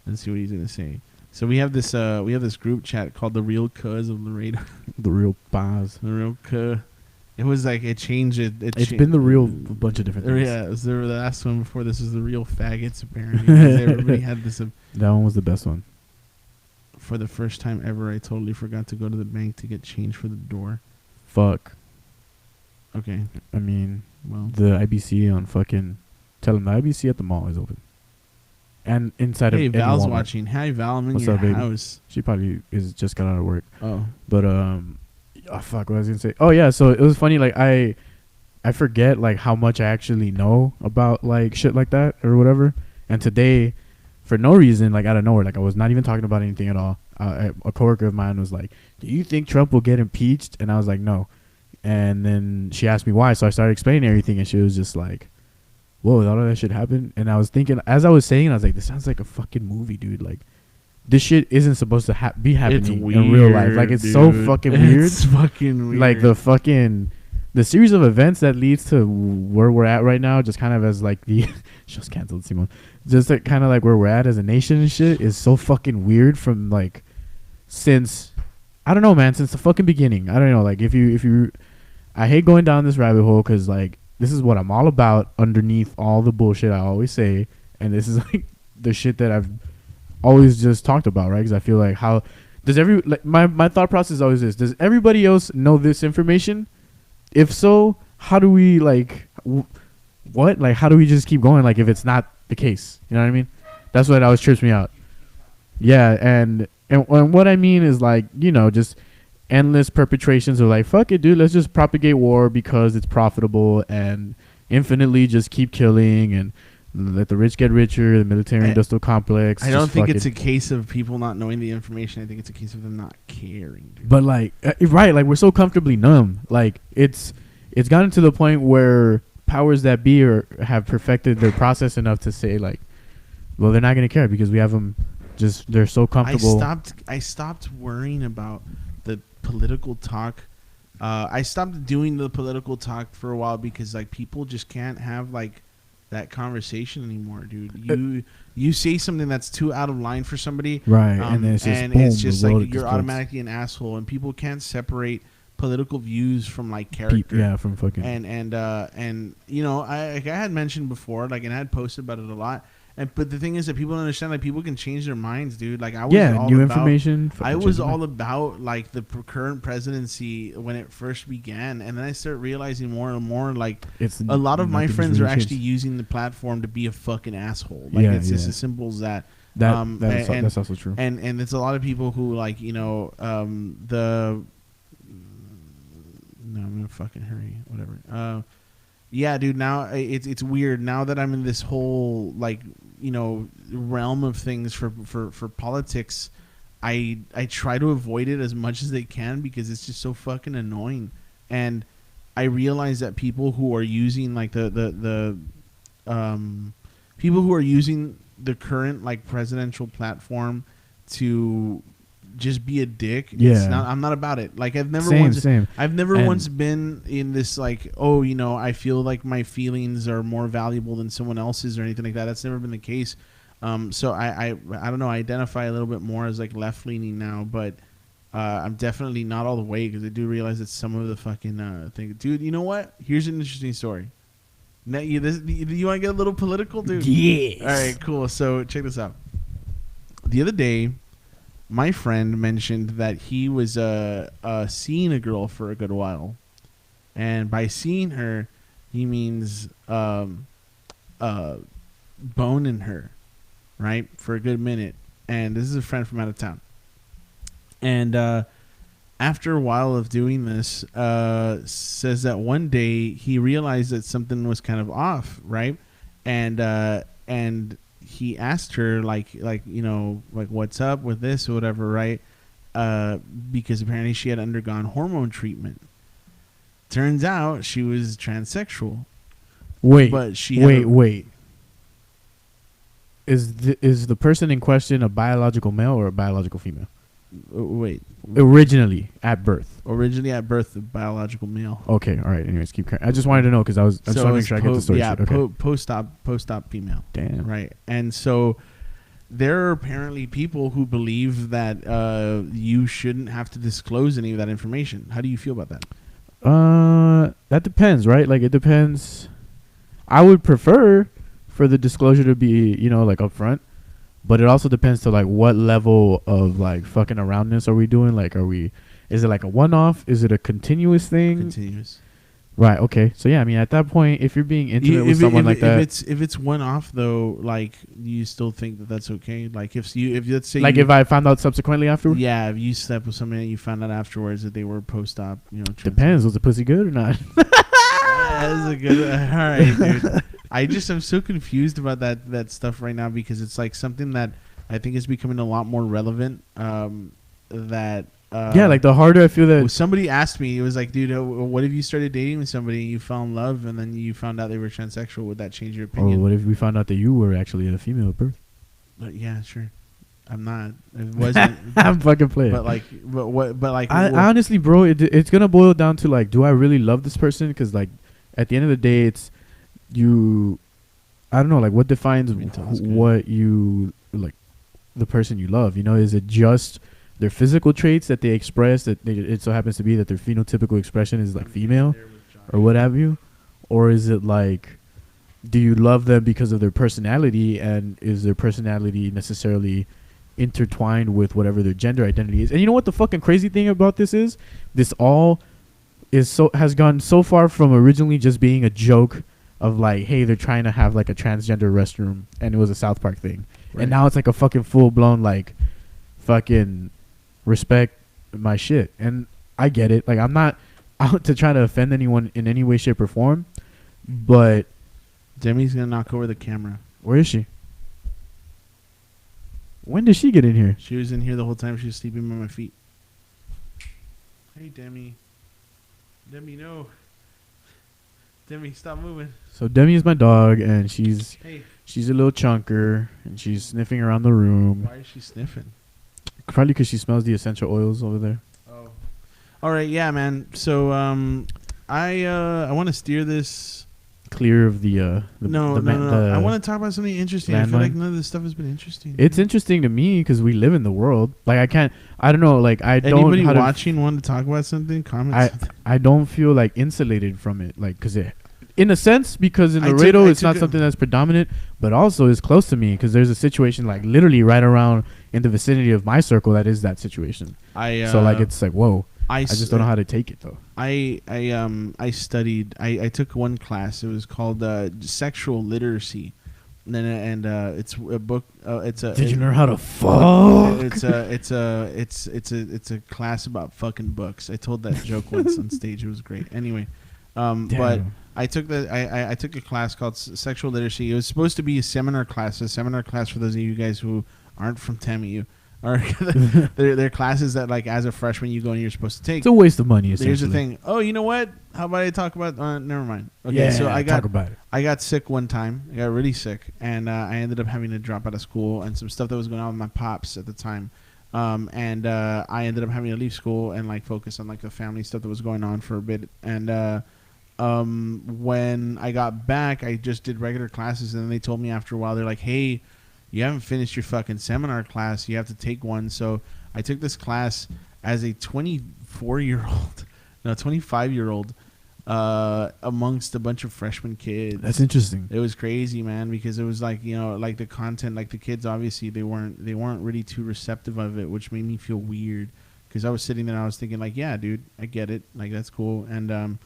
Let's see what he's gonna say. So we have this group chat called the Real Cuz of Laredo. The Real Baz. The Real Cuz. It was like it changed it. It's been the real bunch of different things. Yeah, it was the last one before this was the Real Faggots apparently. Everybody had this. That one was the best one. For the first time ever, I totally forgot to go to the bank to get change for the door. Fuck. Okay. I mean, well, the IBC on fucking... Tell them the IBC at the mall is open. And inside hey, of Val's Walmart. watching. Hi, Val. I'm in What's your up, baby? house. She probably just got out of work. Oh. But, fuck, what I was going to say. Oh, yeah, so it was funny, like, I forget, like, how much I actually know about, like, shit like that or whatever. And today, for no reason, like, out of nowhere, like, I was not even talking about anything at all. A coworker of mine was like, "Do you think Trump will get impeached?" And I was like, "No." And then she asked me why, so I started explaining everything, and she was just like, whoa, all of that shit happened. And I was thinking, as I was saying, I was like, this sounds like a fucking movie, dude. Like, this shit isn't supposed to be happening in real life. Like, it's so fucking weird. It's fucking weird. Like, the series of events that leads to where we're at right now, just kind of as like the show's canceled, Simon. Just like, kind of like where we're at as a nation and shit is so fucking weird from like since I don't know, man, since the fucking beginning. I don't know, like if you I hate going down this rabbit hole because like this is what I'm all about underneath all the bullshit I always say, and this is like the shit that I've always just talked about, right? Because I feel like how does my thought process is always this: does everybody else know this information? If so, how do we like what? Like, how do we just keep going? Like, if it's not the case, you know what I mean? That's what always trips me out. Yeah, and what I mean is like, you know, just endless perpetrations of like, fuck it, dude, let's just propagate war because it's profitable and infinitely just keep killing and let the rich get richer, the military industrial complex. I don't think it's a case of people not knowing the information. I think it's a case of them not caring, dude. But like, right, like we're so comfortably numb. Like it's gotten to the point where powers that be have perfected their process enough to say like, well, they're not going to care because we have them just, they're so comfortable. I stopped worrying about the political talk. I stopped doing the political talk for a while because like people just can't have like that conversation anymore, dude. You say something that's too out of line for somebody, right? And then it's just boom, like you're automatically an asshole, and people can't separate political views from like character. Yeah, from fucking and you know, I had mentioned before, like, and I had posted about it a lot. But the thing is that people don't understand, like, people can change their minds, dude. Like, I was information. I was all about like the current presidency when it first began, and then I started realizing more and more, like, a lot of my friends are actually using the platform to be a fucking asshole. Like, it's just as simple as that. That's also true. And it's a lot of people who, like, you know, no, I'm gonna fucking hurry. Whatever. Yeah, dude. Now it's weird. Now that I'm in this whole, like, you know, realm of things for politics, I try to avoid it as much as they can because it's just so fucking annoying. And I realize that people who are using like the people who are using the current like presidential platform to just be a dick. Yeah, I'm not about it. Like, I've never once been in this like, oh, you know, I feel like my feelings are more valuable than someone else's or anything like that. That's never been the case. So I don't know. I identify a little bit more as like left leaning now, but I'm definitely not all the way because I do realize that some of the fucking thing, dude. You know what? Here's an interesting story. Now, you want to get a little political, dude? Yes. All right, cool. So check this out. The other day, my friend mentioned that he was seeing a girl for a good while, and by seeing her, he means boning her, right, for a good minute. And this is a friend from out of town. And after a while of doing this, says that one day he realized that something was kind of off, right, and he asked her like, you know, like, what's up with this or whatever, right? Because apparently she had undergone hormone treatment. Turns out she was transsexual. Wait. Is the person in question a biological male or a biological female? Wait. Originally at birth, the biological male. Okay, all right. Anyways, keep. I just wanted to know because I just want to make sure I get the story. Yeah, okay. post-op female. Damn. Right, and so there are apparently people who believe that you shouldn't have to disclose any of that information. How do you feel about that? That depends, right? Like, it depends. I would prefer for the disclosure to be, you know, like, upfront. But it also depends to like what level of like fucking aroundness are we doing? Like, is it like a one-off? Is it a continuous thing? Continuous. Right. Okay. So yeah, I mean, at that point, if you're being intimate with someone like that, if it's one-off though, like, you still think that that's okay? Like, if let's say, like, if I found out subsequently afterwards. Yeah, if you slept with somebody and you found out afterwards that they were post-op, you know. Depends. Was the pussy good or not? That's a good. All right, dude. I'm so confused about that stuff right now because it's like something that I think is becoming a lot more relevant. That yeah, like the harder I feel that somebody asked me, it was like, dude, what if you started dating with somebody and you fell in love and then you found out they were transsexual? Would that change your opinion? Or what if we found out that you were actually a female at birth? Yeah, sure. I'm not. It wasn't. I'm fucking playing. But like, I honestly, bro, it's gonna boil down to like, do I really love this person? Because like, at the end of the day, it's you. I don't know, like, what defines what you like, the person you love. You know, is it just their physical traits that they express, that it so happens to be that their phenotypical expression is like female or what have you? Or is it like, do you love them because of their personality, and is their personality necessarily intertwined with whatever their gender identity is? And you know what the fucking crazy thing about this is? This all has gone so far from originally just being a joke of like, hey, they're trying to have like a transgender restroom, and it was a South Park thing. Right. And now it's like a fucking full blown like fucking respect my shit. And I get it. Like, I'm not out to try to offend anyone in any way, shape, or form. But Demi's gonna knock over the camera. Where is she? When did she get in here? She was in here the whole time. She was sleeping by my feet. Hey, Demi. Demi, no. Demi, stop moving. So Demi is my dog, and she's a little chunker, and she's sniffing around the room. Why is she sniffing? Probably because she smells the essential oils over there. Oh. All right, yeah, man. So I want to steer this clear of the no. I want to talk about something interesting. I feel like none of this stuff has been interesting. It's interesting to me because we live in the world. Like, I don't know. Like, anybody watching want to talk about something? Comment. I don't feel like insulated from it. Like, because in a sense, because in Laredo it's not something that's predominant, but also it's close to me because there's a situation like literally right around in the vicinity of my circle that is that situation. So like, it's like, whoa. I just don't know how to take it though. I studied. I took one class. It was called sexual literacy, and it's a book. Did you learn how to fuck? It's a class about fucking books. I told that joke once on stage. It was great. Anyway, but I took I took a class called sexual literacy. It was supposed to be a seminar class. A seminar class for those of you guys who aren't from TAMU. Or they're classes that, like, as a freshman you go and you're supposed to take. It's a waste of money. Here's the thing. Oh, you know what? How about I talk about? Never mind. Okay, yeah, so talk about it. I got sick one time. I got really sick, and I ended up having to drop out of school, and some stuff that was going on with my pops at the time. And I ended up having to leave school and like focus on like the family stuff that was going on for a bit. And when I got back, I just did regular classes, and then they told me after a while, they're like, hey, you haven't finished your fucking seminar class. You have to take one. So I took this class as a 25-year-old amongst a bunch of freshman kids. That's interesting. It was crazy, man, because it was like, you know, like the content, like the kids, obviously they weren't really too receptive of it, which made me feel weird because I was sitting there and I was thinking like, yeah, dude, I get it. Like, that's cool. And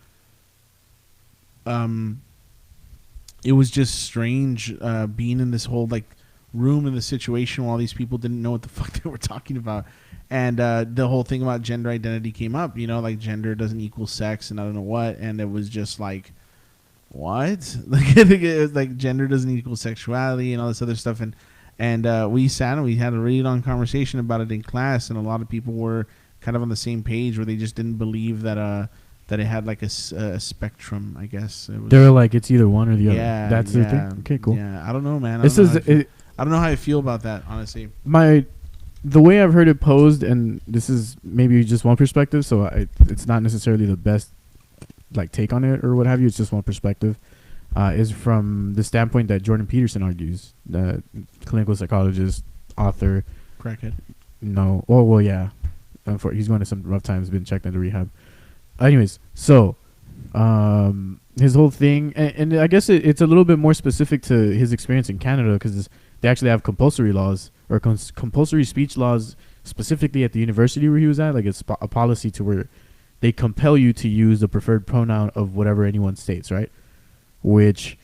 it was just strange being in this whole like room in the situation while these people didn't know what the fuck they were talking about. And the whole thing about gender identity came up, you know, like gender doesn't equal sex and I don't know what. And it was just like, what? Like, it was like gender doesn't equal sexuality and all this other stuff. And we sat and we had a really long conversation about it in class. And a lot of people were kind of on the same page where they just didn't believe that it had like a spectrum, I guess. They were like, it's either one or the other. Yeah, that's the thing. Okay, cool. Yeah, I don't know, man. I don't know how I feel about that, honestly. The way I've heard it posed, and this is maybe just one perspective, so it's not necessarily the best like take on it or what have you. It's just one perspective. Is from the standpoint that Jordan Peterson argues, the clinical psychologist, author. Crackhead. No. Oh, well, yeah. He's going to some rough times, been checked into rehab. Anyways, so his whole thing, and I guess it's a little bit more specific to his experience in Canada because they actually have compulsory laws or compulsory speech laws specifically at the university where he was at. Like, it's a policy to where they compel you to use the preferred pronoun of whatever anyone states, right? Which,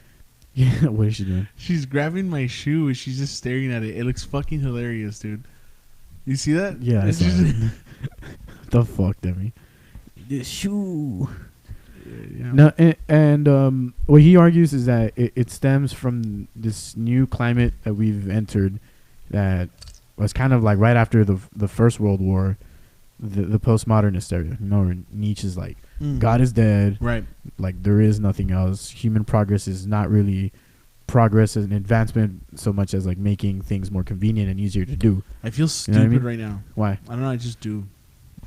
yeah, what is she doing? She's grabbing my shoe and she's just staring at it. It looks fucking hilarious, dude. You see that? Yeah, I saw it. The fuck, Demi? The shoe. Yeah. No, and what he argues is that it stems from this new climate that we've entered that was kind of like right after the First World War, the postmodernist area. You know, where Nietzsche's like, Mm. God is dead. Right. Like there is nothing else. Human progress is not really progress and advancement so much as like making things more convenient and easier to do. I feel You stupid know what I mean? right now. Why? I don't know. I just do.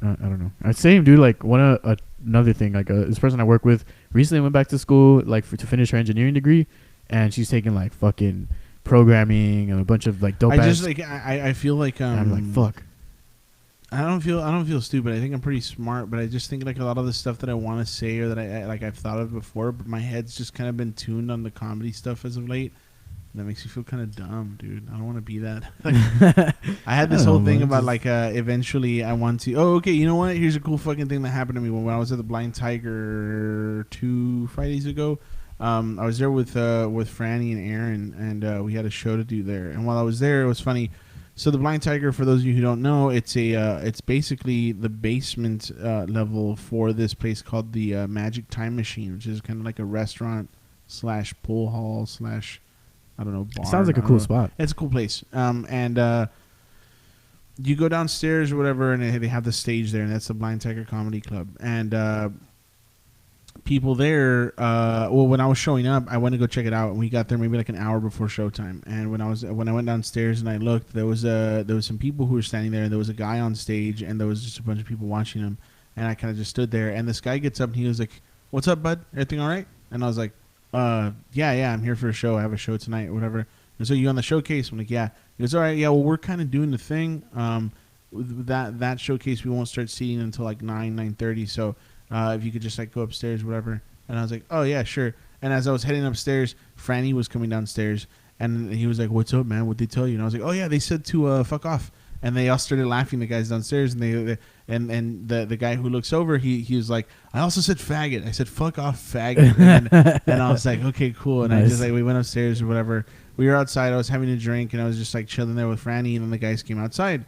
I don't know. Same, dude. Like another thing. Like this person I work with recently went back to school like to finish her engineering degree, and she's taking like fucking programming and a bunch of like dope. I just ass. like I feel like And I'm like fuck. I don't feel stupid. I think I'm pretty smart, but I just think like a lot of the stuff that I want to say or that I've thought of before, but my head's just kind of been tuned on the comedy stuff as of late. That makes me feel kind of dumb, dude. I don't want to be that. I had this whole thing about like eventually I want to. Oh, okay. You know what? Here's a cool fucking thing that happened to me when I was at the Blind Tiger 2 Fridays ago. I was there with Franny and Aaron, and we had a show to do there. And while I was there, it was funny. So the Blind Tiger, for those of you who don't know, it's basically the basement level for this place called the Magic Time Machine, which is kind of like a restaurant / pool hall / I don't know, bar. Sounds like a cool spot. It's a cool place. And you go downstairs or whatever, and they have the stage there, and that's the Blind Tiger Comedy Club. And people there, when I was showing up, I went to go check it out, and we got there maybe like an hour before showtime. And when I went downstairs and I looked, there was some people who were standing there, and there was a guy on stage, and there was just a bunch of people watching him. And I kind of just stood there, and this guy gets up, and he was like, "What's up, bud? Everything all right?" And I was like, yeah, I'm here for a show. I have a show tonight or whatever. And so you on the showcase? I'm like, yeah. He goes, all right, yeah, well, we're kind of doing the thing. That showcase, we won't start seating until like 9:30. So if you could just like go upstairs, whatever. And I was like, oh, yeah, sure. And as I was heading upstairs, Franny was coming downstairs. And he was like, what's up, man? What'd they tell you? And I was like, oh, yeah, they said to fuck off. And they all started laughing, the guys downstairs, and the guy who looks over, he was like, I also said faggot. I said fuck off, faggot. and I was like, okay, cool. And Nice. we went upstairs or whatever. We were outside. I was having a drink, and I was just like chilling there with Franny, and then the guys came outside.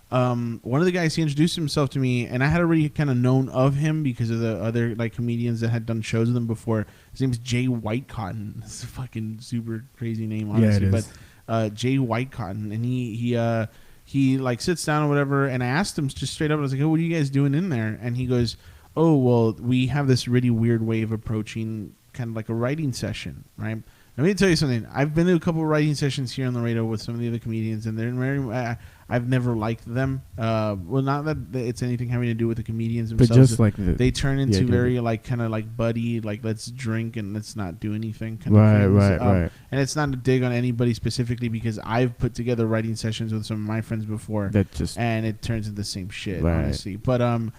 One of the guys, he introduced himself to me, and I had already kind of known of him because of the other like comedians that had done shows with him before. His name's Jay Whitecotton. It's a fucking super crazy name, honestly. Yeah, it is. But Jay Whitecotton, and he like sits down or whatever, and I asked him just straight up, I was like, oh, what are you guys doing in there? And he goes, oh, well, we have this really weird way of approaching kind of like a writing session, right? Let me tell you something. I've been to a couple of writing sessions here on the radio with some of the other comedians, and they're very. I've never liked them. Well, not that it's anything having to do with the comedians themselves. But just like they turn into very like kind of like buddy, like let's drink and let's not do anything. Kind of things. Right. And it's not a dig on anybody specifically because I've put together writing sessions with some of my friends before, and it turns into the same shit, honestly. But so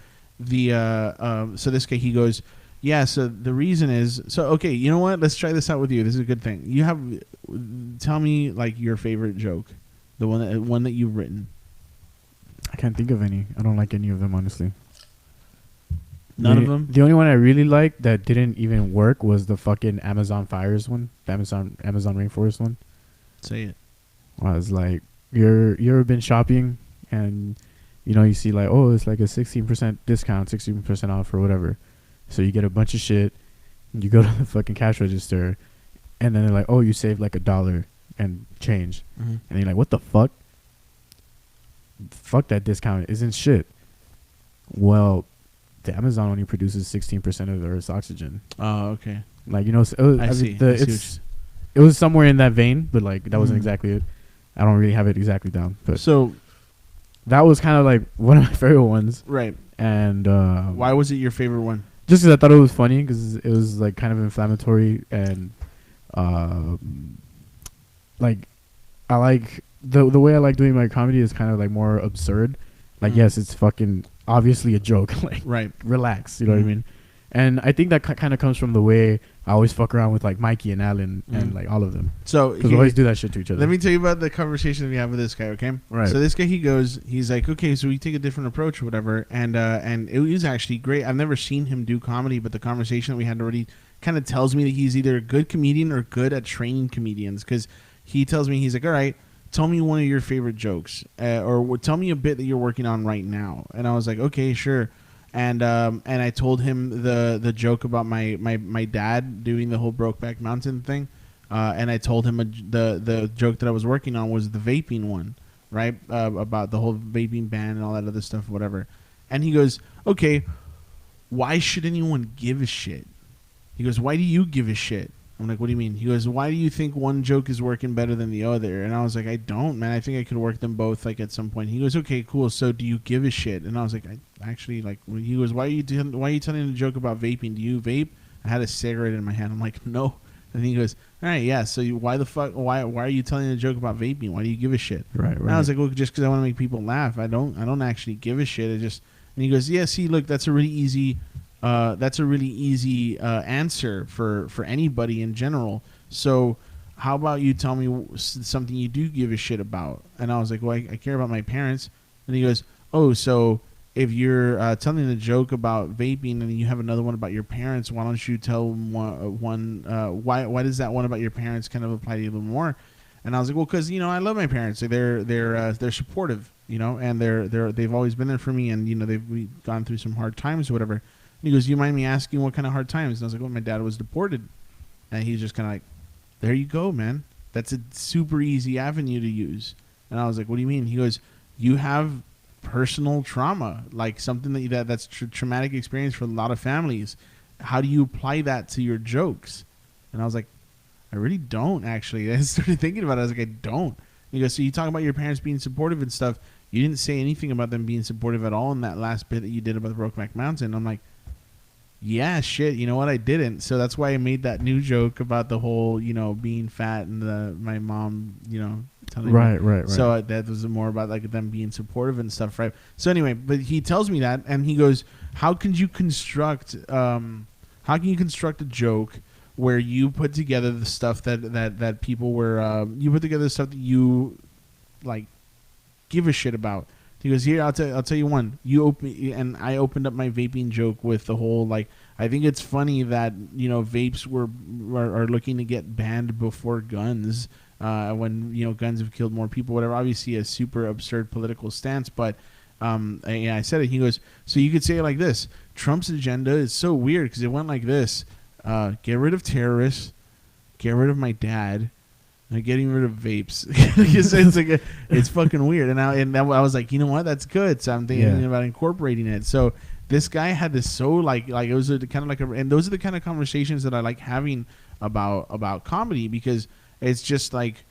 this guy, he goes, yeah, so the reason is, so okay, you know what? Let's try this out with you. This is a good thing. Tell me like your favorite joke, the one that you've written. I can't think of any. I don't like any of them, honestly. None of them? The only one I really liked that didn't even work was the fucking Amazon fires one, the Amazon rainforest one. Say it. Well, it's like you ever been shopping and you see like, oh, it's like a 16% discount, 16% off or whatever. So you get a bunch of shit, and you go to the fucking cash register, and then they're like, oh, you saved like $1 and change. Mm-hmm. And you're like, what the fuck? Fuck that discount. Isn't shit. Well, the Amazon only produces 16% of the Earth's oxygen. Oh, okay. Like, I see. It was somewhere in that vein, but like that wasn't exactly it. I don't really have it exactly down. But so that was kind of like one of my favorite ones. Right. And why was it your favorite one? Just because I thought it was funny, because it was like kind of inflammatory, and like I like the way I like doing my comedy is kind of like more absurd. Like yes, it's fucking obviously a joke. Like right, relax. You know what I mean? And I think that kind of comes from the way I always fuck around with like Mikey and Alan and like all of them. So because we always do that shit to each other. Let me tell you about the conversation we have with this guy. Okay, right. So this guy, he's like, okay, so we take a different approach or whatever, and it was actually great. I've never seen him do comedy, but the conversation that we had already kind of tells me that he's either a good comedian or good at training comedians, because he tells me, he's like, all right, tell me one of your favorite jokes, or tell me a bit that you're working on right now. And I was like, okay, sure. And I told him the joke about my dad doing the whole Brokeback Mountain thing, and I told him the joke that I was working on was the vaping one, right? About the whole vaping ban and all that other stuff, whatever. And he goes, okay, why should anyone give a shit? He goes, why do you give a shit? I'm like, what do you mean? He goes, why do you think one joke is working better than the other? And I was like, I don't, man. I think I could work them both like at some point. He goes, okay, cool. So do you give a shit? And I was like, I actually like. He goes, why are you telling the joke about vaping? Do you vape? I had a cigarette in my hand. I'm like, no. And he goes, all right, yeah. So why the fuck? Why are you telling a joke about vaping? Why do you give a shit? Right. And I was like, well, just because I want to make people laugh. I don't actually give a shit. And he goes, yeah. See, look, that's a really easy. Answer for anybody in general. So how about you tell me something you do give a shit about? And I was like, well, I care about my parents. And he goes, oh, so if you're telling a joke about vaping and you have another one about your parents, why don't you tell one why does that one about your parents kind of apply to you a little more? And I was like, well, because I love my parents. They're supportive, and they've always been there for me, and we've gone through some hard times or whatever. And he goes, you mind me asking what kind of hard times? And I was like, well, my dad was deported. And he's just kind of like, there you go, man. That's a super easy avenue to use. And I was like, what do you mean? He goes, you have personal trauma, like something that's traumatic experience for a lot of families. How do you apply that to your jokes? And I was like, I really don't, actually. I started thinking about it. I was like, I don't. And he goes, so you talk about your parents being supportive and stuff. You didn't say anything about them being supportive at all in that last bit that you did about the Brokeback Mountain. I'm like, yeah, shit. You know what? I didn't. So that's why I made that new joke about the whole, being fat and my mom, telling me. Right. So that was more about like them being supportive and stuff, right? So anyway, but he tells me that, and he goes, how can you construct a joke where you put together the stuff that people were, you put together the stuff that you like give a shit about? He goes, here, I'll tell you one. I opened up my vaping joke with the whole, like, I think it's funny that, vapes are looking to get banned before guns, when, guns have killed more people, whatever. Obviously a super absurd political stance, but I said it. He goes, so you could say it like this. Trump's agenda is so weird because it went like this. Get rid of terrorists, get rid of my dad, getting rid of vapes. It's fucking weird. And I was like, you know what? That's good. So I'm thinking about incorporating it. So this guy had this so like it was kind of like and those are the kind of conversations that I like having about comedy, because it's just like,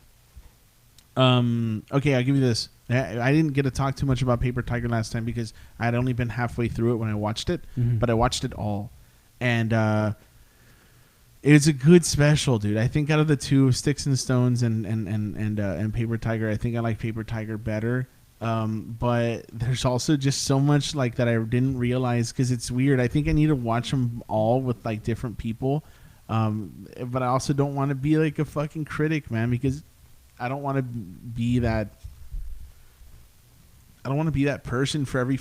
okay, I'll give you this. I didn't get to talk too much about Paper Tiger last time because I had only been halfway through it when I watched it, but I watched it all, and it's a good special, dude. I think out of the two, Sticks and Stones and Paper Tiger, I think I like Paper Tiger better. But there's also just so much like that I didn't realize, because it's weird. I think I need to watch them all with like different people. But I also don't want to be like a fucking critic, man, because I don't want to be that. I don't want to be that person for every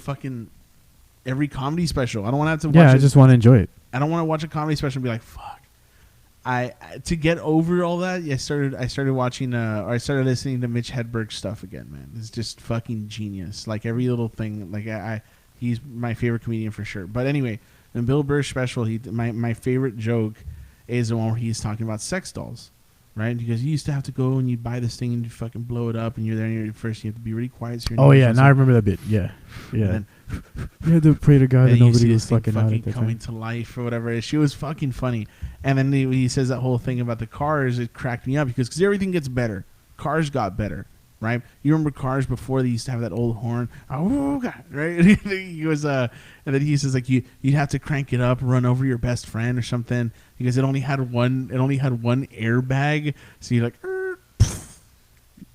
comedy special. I don't want to have to watch I just want to enjoy it. I don't want to watch a comedy special and be like, fuck. To get over all that, I started watching or I started listening to Mitch Hedberg stuff again, man. It's just fucking genius. Like every little thing, like he's my favorite comedian for sure. But anyway, in Bill Burr's special, my favorite joke is the one where he's talking about sex dolls, right? Because you used to have to go and you buy this thing and you fucking blow it up, and you're there and first you have to be really quiet. So now I remember that bit. Yeah. You had to pray to God that nobody was fucking out at the coming time. to life or whatever. She was fucking funny. And then he says that whole thing about the cars. It cracked me up because everything gets better. Cars got better, right? You remember cars before they used to have that old horn, oh God, right? He goes, and then he says like you'd have to crank it up, run over your best friend or something, because it only had one airbag. So you're like,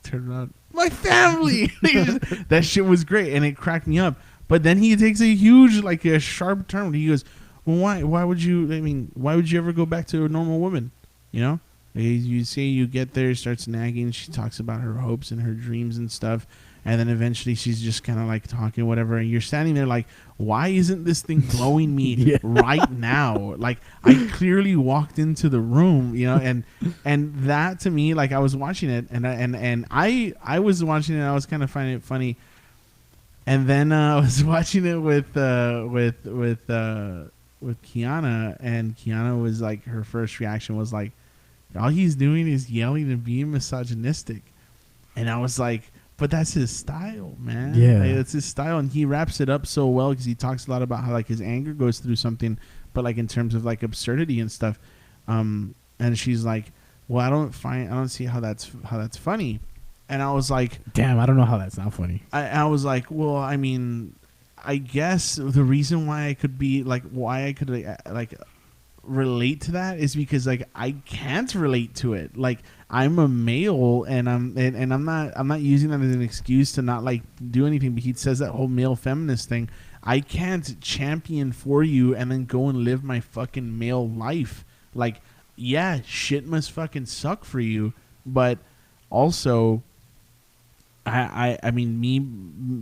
turn it on. My family. That shit was great, and it cracked me up. But then he takes a huge, like a sharp turn. He goes, well, why would you ever go back to a normal woman? You say you get there, starts nagging. She talks about her hopes and her dreams and stuff. And then eventually she's just kind of like talking, whatever. And you're standing there like, why isn't this thing blowing me right now? Like I clearly walked into the room, and that to me, like I was watching it and I was watching it. I was kind of finding it funny. And then I was watching it with Kiana, and Kiana was like, her first reaction was like, all he's doing is yelling and being misogynistic. And I was like, But that's his style, man. Yeah. Like, that's his style, and he wraps it up so well because he talks a lot about how like his anger goes through something, but like in terms of like absurdity and stuff. And she's like, "Well, I don't see how that's funny," and I was like, "Damn, I don't know how that's not funny." I was like, "Well, I mean, I guess the reason why I could relate to that is because like I can't relate to it. Like I'm a male and I'm not using that as an excuse to not like do anything, but he says that whole male feminist thing. I can't champion for you and then go and live my fucking male life. Like, yeah, shit must fucking suck for you, but also I mean, me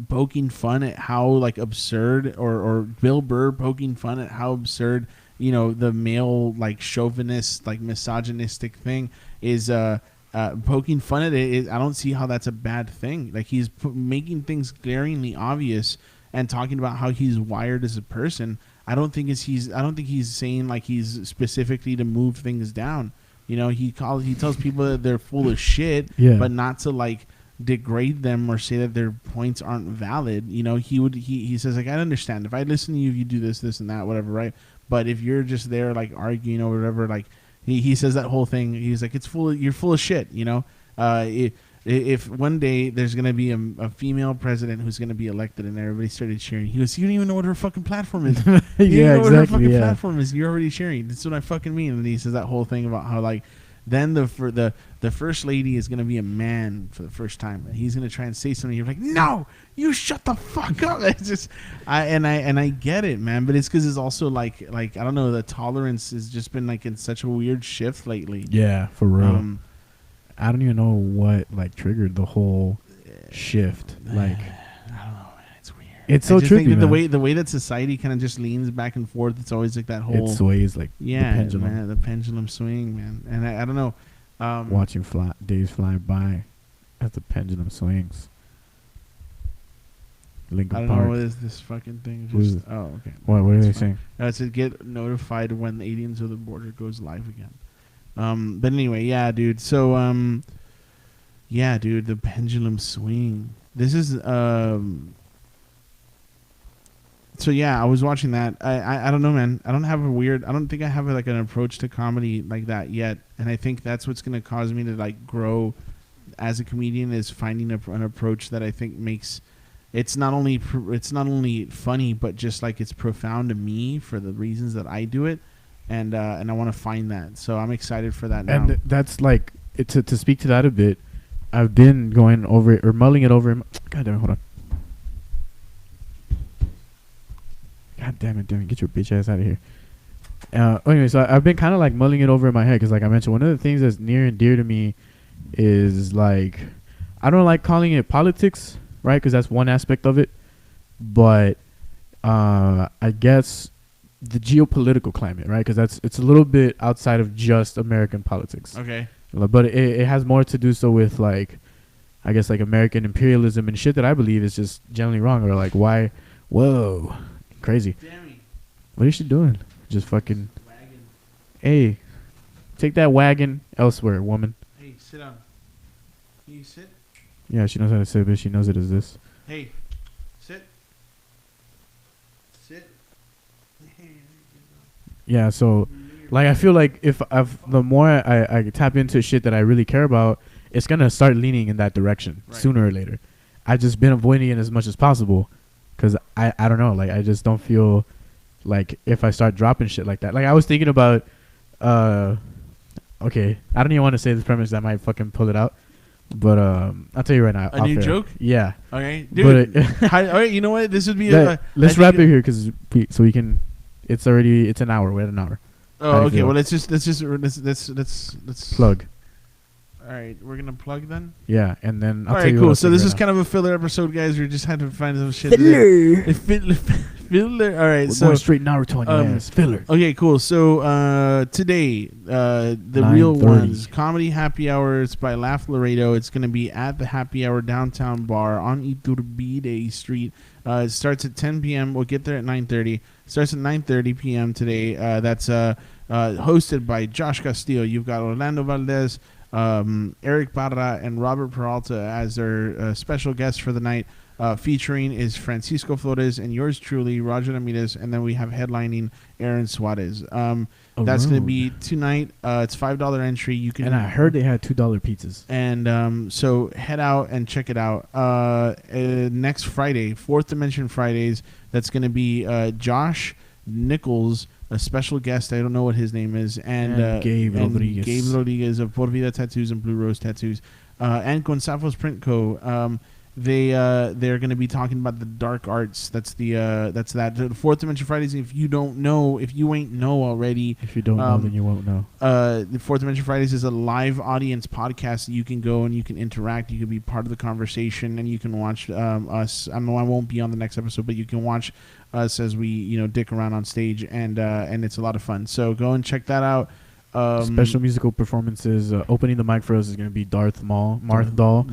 poking fun at how like absurd or Bill Burr poking fun at how absurd, you know, the male like chauvinist, like misogynistic thing is poking fun at it. I don't see how that's a bad thing. Like he's making things glaringly obvious and talking about how he's wired as a person. I don't think he's saying like he's specifically to move things down. You know, he tells people that they're full of shit, but not to like degrade them or say that their points aren't valid. You know, he says like, I understand if I listen to you, you do this and that, whatever, right? But if you're just there like arguing or whatever, like he says that whole thing, he's like, you're full of shit. You know, if one day there's gonna be a female president who's gonna be elected and everybody started cheering, he goes, you don't even know what her fucking platform is. You don't know what her fucking platform is. You're already cheering. That's what I fucking mean. And he says that whole thing about how like then the first lady is gonna be a man for the first time, and he's gonna try and say something. You're like, no, you shut the fuck up. It's just I get it, man, but it's because it's also like I don't know, the tolerance has just been like in such a weird shift lately. Yeah, for real. I don't even know what like triggered the whole shift. Like, I don't know, man. It's weird. It's so trippy, man. The way that society kind of just leans back and forth. It's always like that whole. It sways like the pendulum. Man, the pendulum swing, man. And I don't know. Watching days fly by as the pendulum swings. Lincoln I don't Park. know what is this fucking thing. Okay. What are they saying? It said get notified when the aliens of the border goes live again. But anyway, yeah, dude. So, yeah, dude, the pendulum swing. This is, so yeah, I was watching that. I don't know, man. I don't think I have like an approach to comedy like that yet. And I think that's what's going to cause me to like grow as a comedian is finding an approach that I think makes it's not only funny, but just like it's profound to me for the reasons that I do it. And I want to find that, so I'm excited for that now. And that's like to speak to that a bit. I've been going over it or mulling it over. God damn it! Hold on. God damn it! Get your bitch ass out of here. Anyway, so I've been kind of like mulling it over in my head because, like I mentioned, one of the things that's near and dear to me is like I don't like calling it politics, right? Because that's one aspect of it, but I guess the geopolitical climate, right? Because it's a little bit outside of just American politics. Okay. But it has more to do so with like, I guess like American imperialism and shit that I believe is just generally wrong or like why, whoa, crazy. Dammy. What is she doing? Just fucking. Wagon. Hey, take that wagon elsewhere, woman. Hey, sit down. Can you sit? Yeah, she knows how to sit, but she knows it as this. Hey, sit. Sit. Yeah, so like I feel like if the more I tap into shit that I really care about, it's gonna start leaning in that direction sooner or later. I've just been avoiding it as much as possible because I don't know, like I just don't feel like if I start dropping shit like that. Like I was thinking about okay, I don't even want to say this premise, I might fucking pull it out. But I'll tell you right now. A new joke? Yeah. Okay, dude. All right, you know what? This would be. Let's wrap it here because we can. It's an hour. We're at an hour. Oh, okay. Well, let's plug. All right, we're gonna plug then. Yeah, and then I'll all right, cool. So this is kind of a filler episode, guys. We just had to find some shit. Filler. All right, we're so going straight Naruto on your ass. Filler. Okay, cool. So today, the real ones, comedy happy hours by Laugh Laredo. It's gonna be at the Happy Hour Downtown Bar on Iturbide Street. It starts at 10 p.m. We'll get there at 9:30. Starts at 9:30 p.m. today. That's hosted by Josh Castillo. You've got Orlando Valdez. Eric Barra and Robert Peralta as their special guests for the night. Featuring is Francisco Flores and yours truly, Roger Ramirez, and then we have headlining Aaron Suarez. That's going to be tonight. It's $5 entry. You can. And I heard they had $2 pizzas. And so head out and check it out. Next Friday, Fourth Dimension Fridays. That's going to be Josh Nichols, a special guest. I don't know what his name is, and Gabe Rodriguez. Gabe Rodriguez of Por Vida Tattoos and Blue Rose Tattoos, and Gonzalo's Print Co. They're going to be talking about the dark arts. That's the Fourth Dimension Fridays. If you don't know, if you ain't know already, if you don't know, then you won't know. The Fourth Dimension Fridays is a live audience podcast. You can go and you can interact. You can be part of the conversation, and you can watch us. I know I won't be on the next episode, but you can watch us as we dick around on stage, and it's a lot of fun. So go and check that out. Special musical performances. Opening the mic for us is going to be Marth Dahl.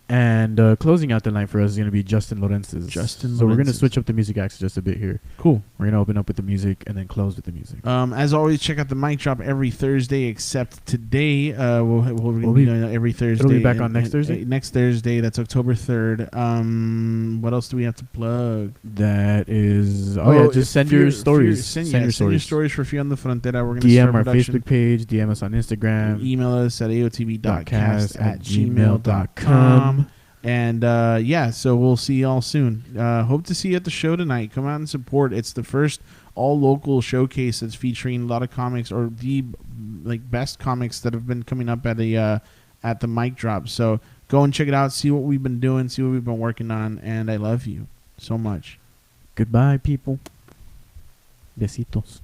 And closing out the night for us is going to be Justin Lorenz's. So we're going to switch up the music acts just a bit here. Cool. We're going to open up with the music and then close with the music. As always, check out the mic drop every Thursday except today. We'll be doing it every Thursday. It'll be back on next Thursday? Next Thursday. That's October 3rd. What else do we have to plug? That is... just send your stories. Send your stories for Fear on the Frontera. We're going to DM our Facebook page. DM us on Instagram. Email us at aotb.cast@gmail.com. And so we'll see y'all soon. Hope to see you at the show tonight. Come out and support. It's the first all local showcase that's featuring a lot of comics, or the best comics that have been coming up at the mic drop. So go and check it out. See what we've been doing. See what we've been working on. And I love you so much. Goodbye, people. Besitos.